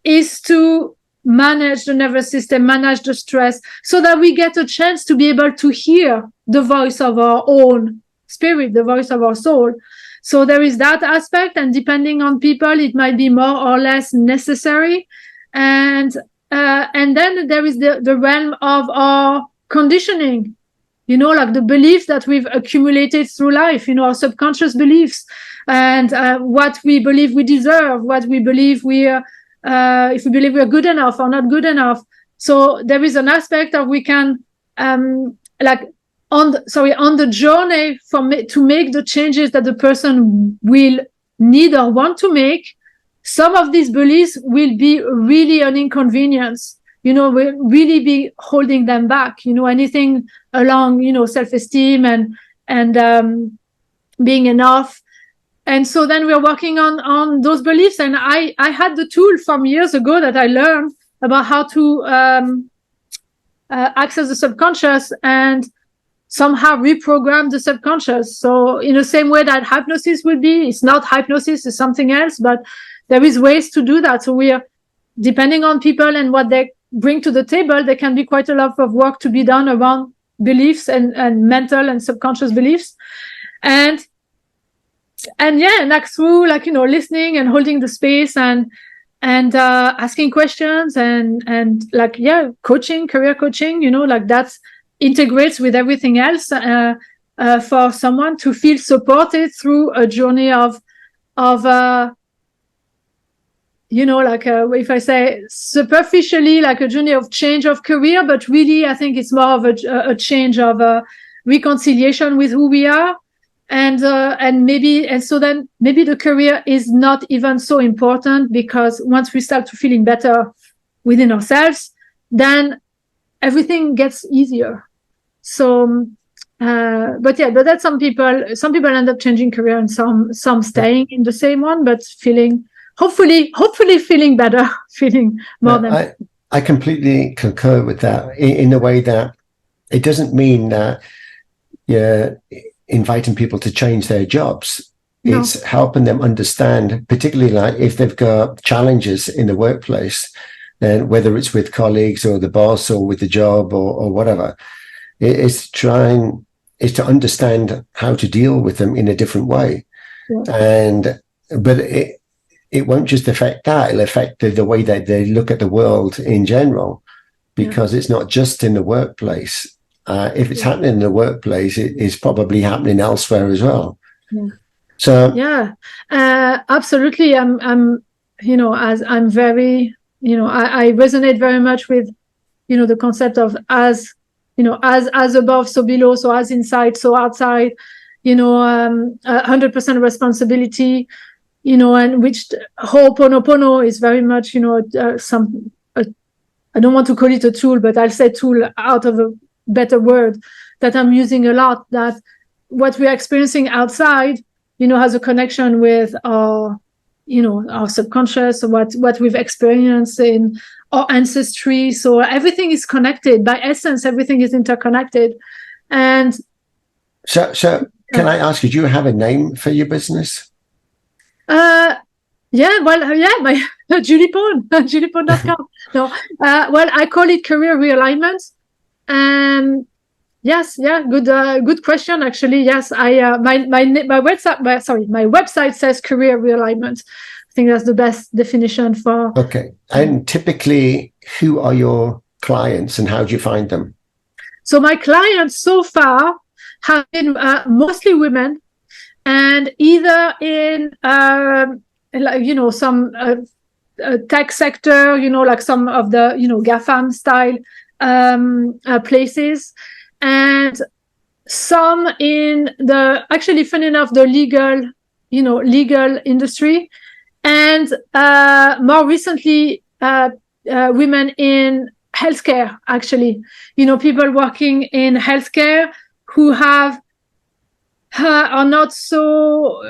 is to manage the nervous system, manage the stress, so that we get a chance to be able to hear the voice of our own spirit, the voice of our soul. So there is that aspect, and depending on people, it might be more or less necessary. And then there is the realm of our conditioning, like the beliefs that we've accumulated through life, our subconscious beliefs, and what we believe we deserve, what we believe we if we believe we're good enough or not good enough. So there is an aspect of we can like on the journey to make the changes that the person will need or want to make. Some of these beliefs will be really an inconvenience, will really be holding them back, anything along, self-esteem and being enough. And so then we're working on those beliefs. And I had the tool from years ago that I learned about how to access the subconscious and somehow reprogram the subconscious. So in the same way that hypnosis would be, it's not hypnosis, it's something else, but there is ways to do that. So we are, depending on people and what they bring to the table, there can be quite a lot of work to be done around beliefs and mental and subconscious beliefs. And like through listening and holding the space and asking questions and coaching, career coaching, that integrates with everything else for someone to feel supported through a journey of if I say superficially, like a journey of change of career, but really I think it's more of a change of reconciliation with who we are. And so then maybe the career is not even so important, because once we start to feeling better within ourselves, then everything gets easier. So, but that's some people end up changing career and some staying in the same one, but hopefully feeling better, feeling more than. I completely concur with that in the way that it doesn't mean that you're inviting people to change their jobs. No. It's helping them understand, particularly like if they've got challenges in the workplace, then whether it's with colleagues or the boss or with the job or whatever, it's to understand how to deal with them in a different way. Yeah. But it won't just affect that, it'll affect the way that they look at the world in general, because it's not just in the workplace. If it's happening in the workplace, it is probably happening elsewhere as well. Yeah. So absolutely. I'm very, I resonate very much with, the concept of as above, so below, so as inside, so outside, 100% responsibility, and which Ho'oponopono is very much, I don't want to call it a tool, but I'll say tool out of a better word that I'm using a lot, that what we're experiencing outside, has a connection with our subconscious, what we've experienced in our ancestry. So everything is connected. By essence, everything is interconnected. And so can I ask you, do you have a name for your business? My 𝗙𝗘𝗔𝗧𝗨𝗥𝗘𝗗, no, I call it career realignment. Good question. Actually, yes, my website says career realignment. I think that's the best definition for. Okay, and typically, who are your clients and how do you find them? So my clients so far have been mostly women, and either in some tech sector, like some of the GAFAM style places, and some in the, actually funny enough, the legal industry, and more recently women in healthcare, actually, people working in healthcare who are not so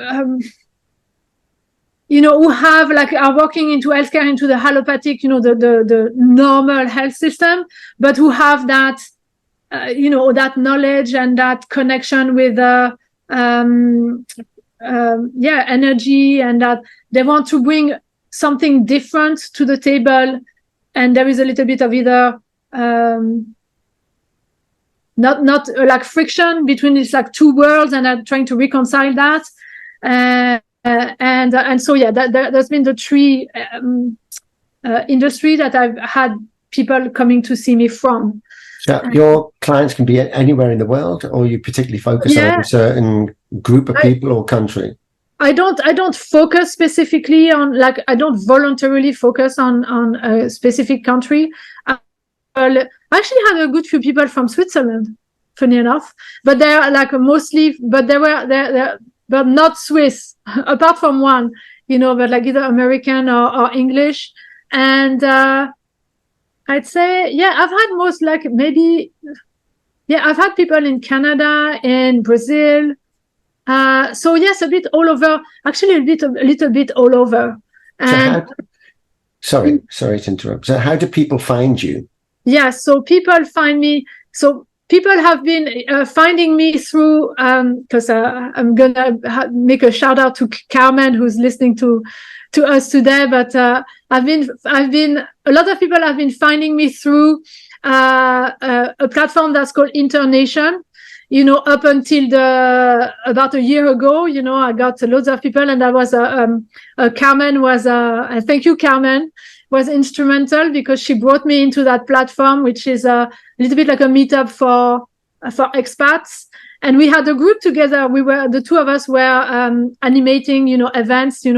who are working into healthcare, into the allopathic, the normal health system, but who have that, that knowledge and that connection with energy, and that they want to bring something different to the table. And there is a little bit of either not like friction between these like two worlds, and I'm trying to reconcile that. And so there's been the three industry that I've had people coming to see me from. So your clients can be anywhere in the world, or you particularly focus on a certain group of people or country? I don't focus specifically on, like, I don't voluntarily focus on a specific country. I actually had a good few people from Switzerland, funny enough, but they're like mostly, but but not Swiss, apart from one, but like either American or English. And I'd say, I've had most, like, maybe, I've had people in Canada, in Brazil. So yes, a bit all over, actually a little bit all over. And sorry to interrupt. So how do people find you? Yeah, so people find me. So people have been finding me through, because I'm gonna make a shout out to Carmen, who's listening to us today. But I've been a lot of people have been finding me through a platform that's called Internation. Up until about a year ago, I got loads of people, and that was Carmen was thank you, Carmen, was instrumental, because she brought me into that platform, which is a little bit like a meetup for expats. And we had a group together. The two of us were animating, events, in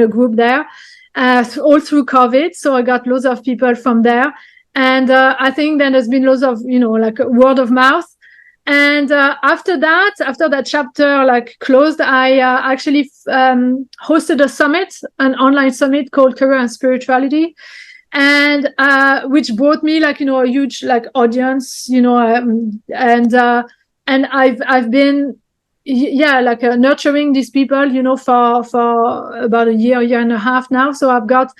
a group there, all through COVID. So I got loads of people from there, and I think then there's been loads of, like word of mouth. And after that chapter like closed, I actually hosted a summit, an online summit called Career and Spirituality, and which brought me like a huge like audience, and I've been nurturing these people, for about a year and a half now. So I've got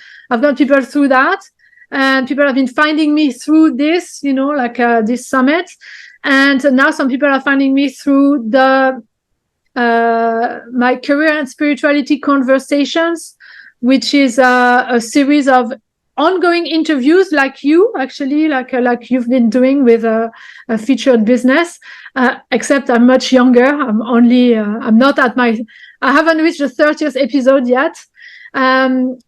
people through that, and people have been finding me through this, this summit. And now some people are finding me through my Career and Spirituality Conversations, which is a series of ongoing interviews like you, actually, like you've been doing with a featured business, except I'm much younger. I'm not I haven't reached the 30th episode yet. And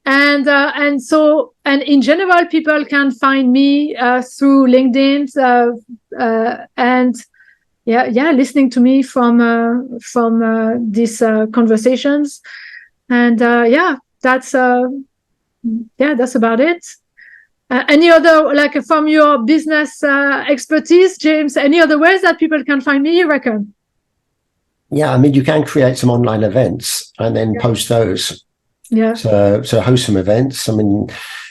in general, people can find me through LinkedIn, and listening to me from these conversations, and that's about it. Any other, like, from your business expertise, James? Any other ways that people can find me, you reckon? Yeah, I mean, you can create some online events and then post those. Yeah. So host some events. I mean,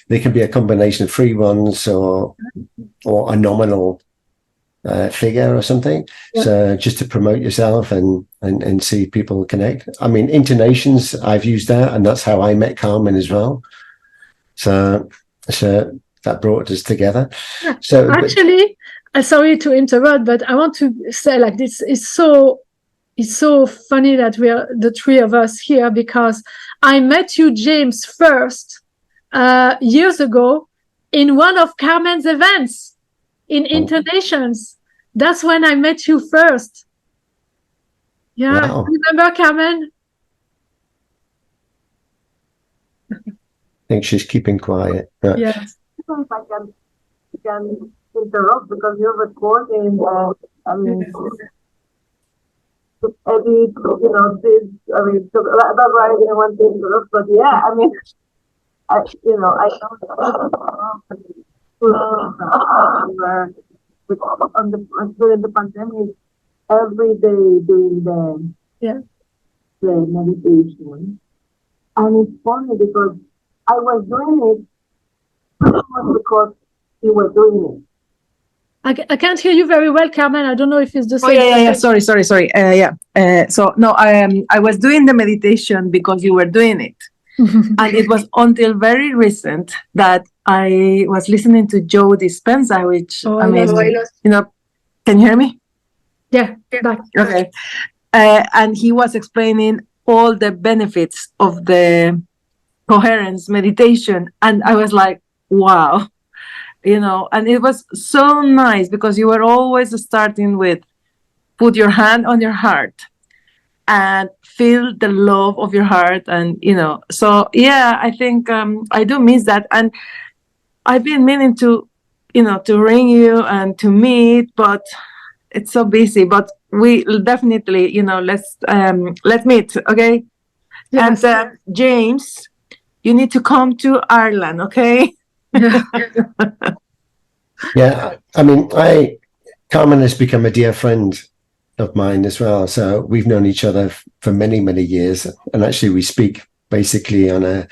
they can be a combination of free ones or a nominal figure or something. Yeah. So just to promote yourself and see people connect. I mean, Internations, I've used that, and that's how I met Carmen as well. So that brought us together. Yeah. So actually, sorry to interrupt, but I want to say, like, this is so. It's so funny that we are the three of us here, because I met you, James, first years ago in one of Carmen's events in Internations. That's when I met you first. Yeah, wow. Remember, Carmen? I think she's keeping quiet. Right. Yes. If I can interrupt, because you're recording. Edit, so that's why I didn't want to interrupt. But yeah, I mean, I during the pandemic, every day doing the meditation, and it's funny because I was doing it pretty much because you were doing it. I can't hear you very well, Carmen. I don't know if it's the same. Yeah. Sorry. So no, I was doing the meditation because you were doing it. And it was until very recent that I was listening to Joe Dispenza, which, can you hear me? Yeah, back. Okay. And he was explaining all the benefits of the coherence meditation. And I was like, wow. And it was so nice, because you were always starting with put your hand on your heart and feel the love of your heart. And, so yeah, I think I do miss that. And I've been meaning to ring you and to meet, but it's so busy. But we definitely, let's meet. Okay. Yes. And James, you need to come to Ireland, okay? Yeah, I mean, Carmen has become a dear friend of mine as well. So we've known each other for many, many years, and actually we speak basically on a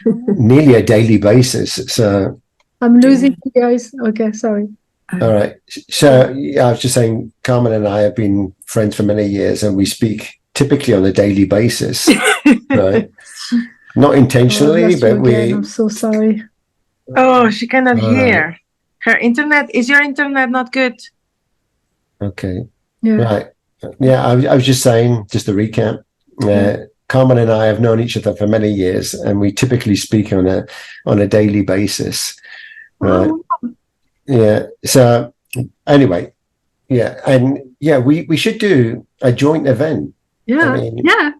nearly a daily basis. So I'm losing you guys. Okay, sorry. all right. So yeah, I was just saying, Carmen and I have been friends for many years, and we speak typically on a daily basis, right? Not intentionally, but we. I'm so sorry. Oh, she cannot hear. Her internet, is your internet not good? Okay. Yeah. Right. Yeah, I was just saying, just to recap, Carmen and I have known each other for many years, and we typically speak on a daily basis. Right. Oh. Yeah. So anyway, yeah, and yeah, we should do a joint event. Yeah. I mean, yeah.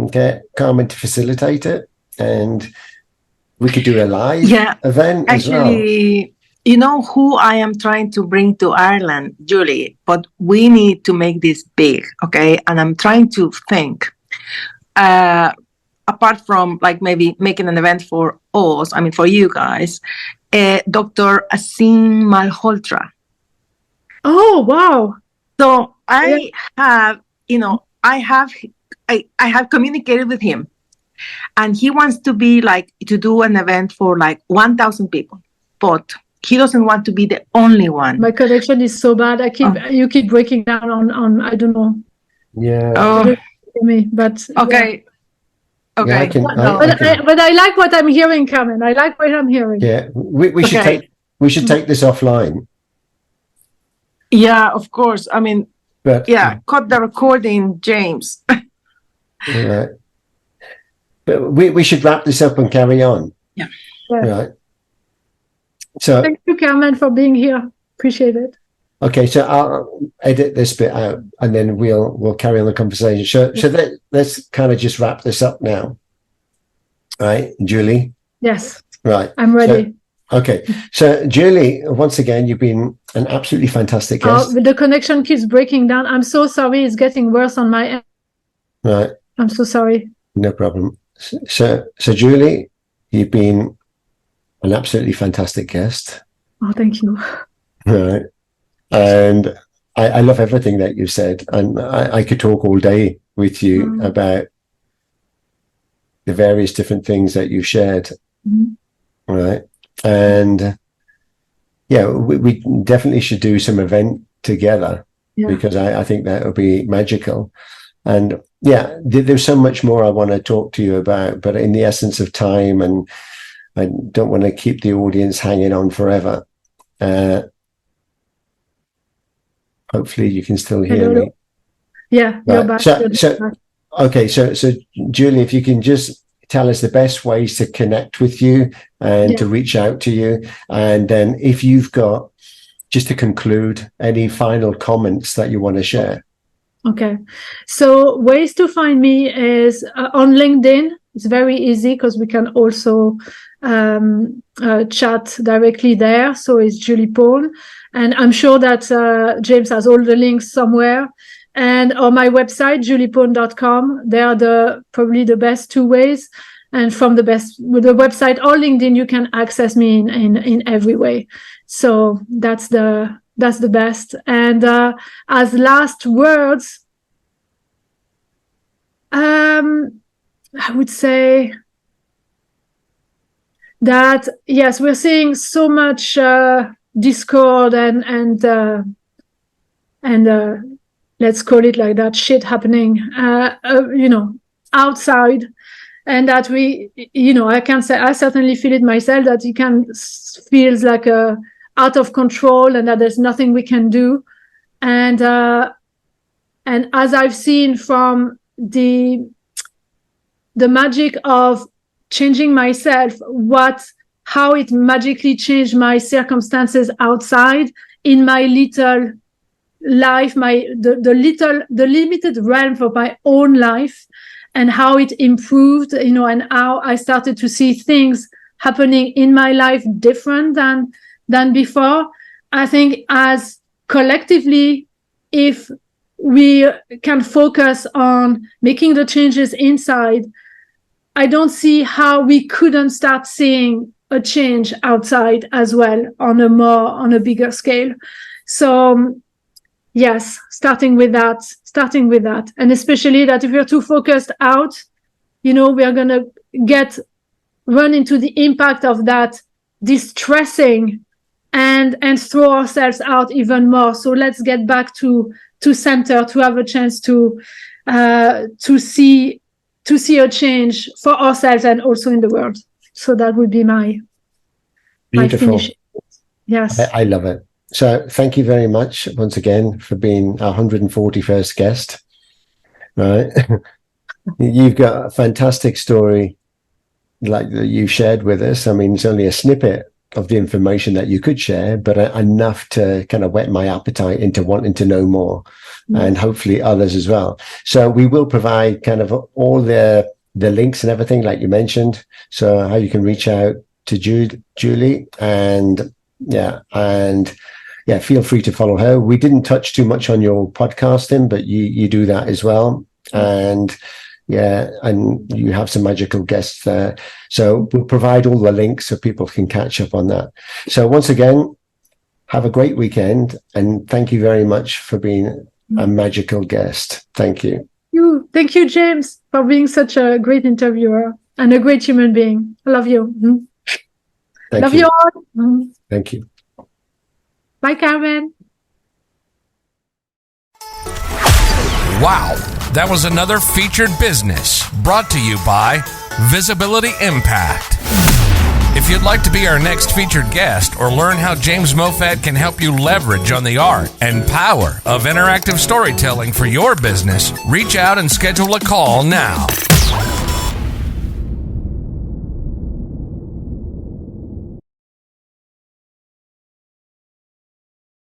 Get Carmen to facilitate it, and we could do a live event as well. Actually, you know who I am trying to bring to Ireland, Julie, but we need to make this big, okay? And I'm trying to think, apart from like maybe making an event for us, I mean, for you guys, Dr. Asim Malhotra. Oh, wow. So I have, I have communicated with him, and he wants to be like, to do an event for like 1,000 people, but he doesn't want to be the only one. My connection is so bad. You keep breaking down on I don't know. Yeah. Oh. Me, but okay. Yeah, but I like what I'm hearing, Carmen. I like what I'm hearing. Yeah, we should take this offline. Yeah, of course. I mean, but cut the recording, James. Right. But we should wrap this up and carry on. Yeah. Right. So thank you, Carmen, for being here. Appreciate it. Okay, so I'll edit this bit out, and then we'll carry on the conversation. So let's kind of just wrap this up now. Right, Julie? Yes. Right. I'm ready. Okay. So Julie, once again, you've been an absolutely fantastic guest. The connection keeps breaking down. I'm so sorry. It's getting worse on my end. Right. I'm so sorry. No problem. So Julie, you've been an absolutely fantastic guest. Oh, thank you. Right. And I love everything that you said, and I could talk all day with you about the various different things that you shared. Right. And yeah, we definitely should do some event together, because I think that would be magical. And yeah, there's so much more I want to talk to you about, but in the essence of time, and I don't want to keep the audience hanging on forever. Hopefully you can still hear me. Yeah, you're back. Okay, so Julie, if you can just tell us the best ways to connect with you and to reach out to you, and then if you've got, just to conclude, any final comments that you want to share. Okay, so ways to find me is on LinkedIn. It's very easy because we can also chat directly there. So it's Julie Paul. And I'm sure that James has all the links somewhere. And on my website, juliepaul.com, they are probably the best two ways. And from with the website or LinkedIn, you can access me in every way. So that's the best. And as last words, I would say that yes, we're seeing so much discord and let's call it like that, shit happening outside, and that I can say I certainly feel it myself, that it feels like out of control, and that there's nothing we can do, and as I've seen from the magic of changing myself, how it magically changed my circumstances outside in my little life, the limited realm of my own life, and how it improved, and how I started to see things happening in my life different than before. I think as collectively, if we can focus on making the changes inside, I don't see how we couldn't start seeing a change outside as well on a bigger scale. So yes, starting with that. And especially that if we're too focused out, we are going to run into the impact of that distressing and throw ourselves out even more. So let's get back to center, to have a chance to see a change for ourselves and also in the world. So that would be my Beautiful. finish. Yes. I love it. So thank you very much once again for being our 141st guest. Right. You've got a fantastic story like that you shared with us. I mean, it's only a snippet of the information that you could share, but enough to kind of whet my appetite into wanting to know more, and hopefully others as well. So we will provide kind of all the links and everything like you mentioned, so how you can reach out to Julie, and feel free to follow her. We didn't touch too much on your podcasting, but you do that as well. And you have some magical guests there. So we'll provide all the links so people can catch up on that. So once again, have a great weekend, and thank you very much for being a magical guest. Thank you. Thank you, James, for being such a great interviewer and a great human being. I love you. Love you all. Thank you. Bye, Carmen. Wow, that was another Featured Business brought to you by Visibility Impact. If you'd like to be our next featured guest or learn how James Moffat can help you leverage on the art and power of interactive storytelling for your business, reach out and schedule a call now.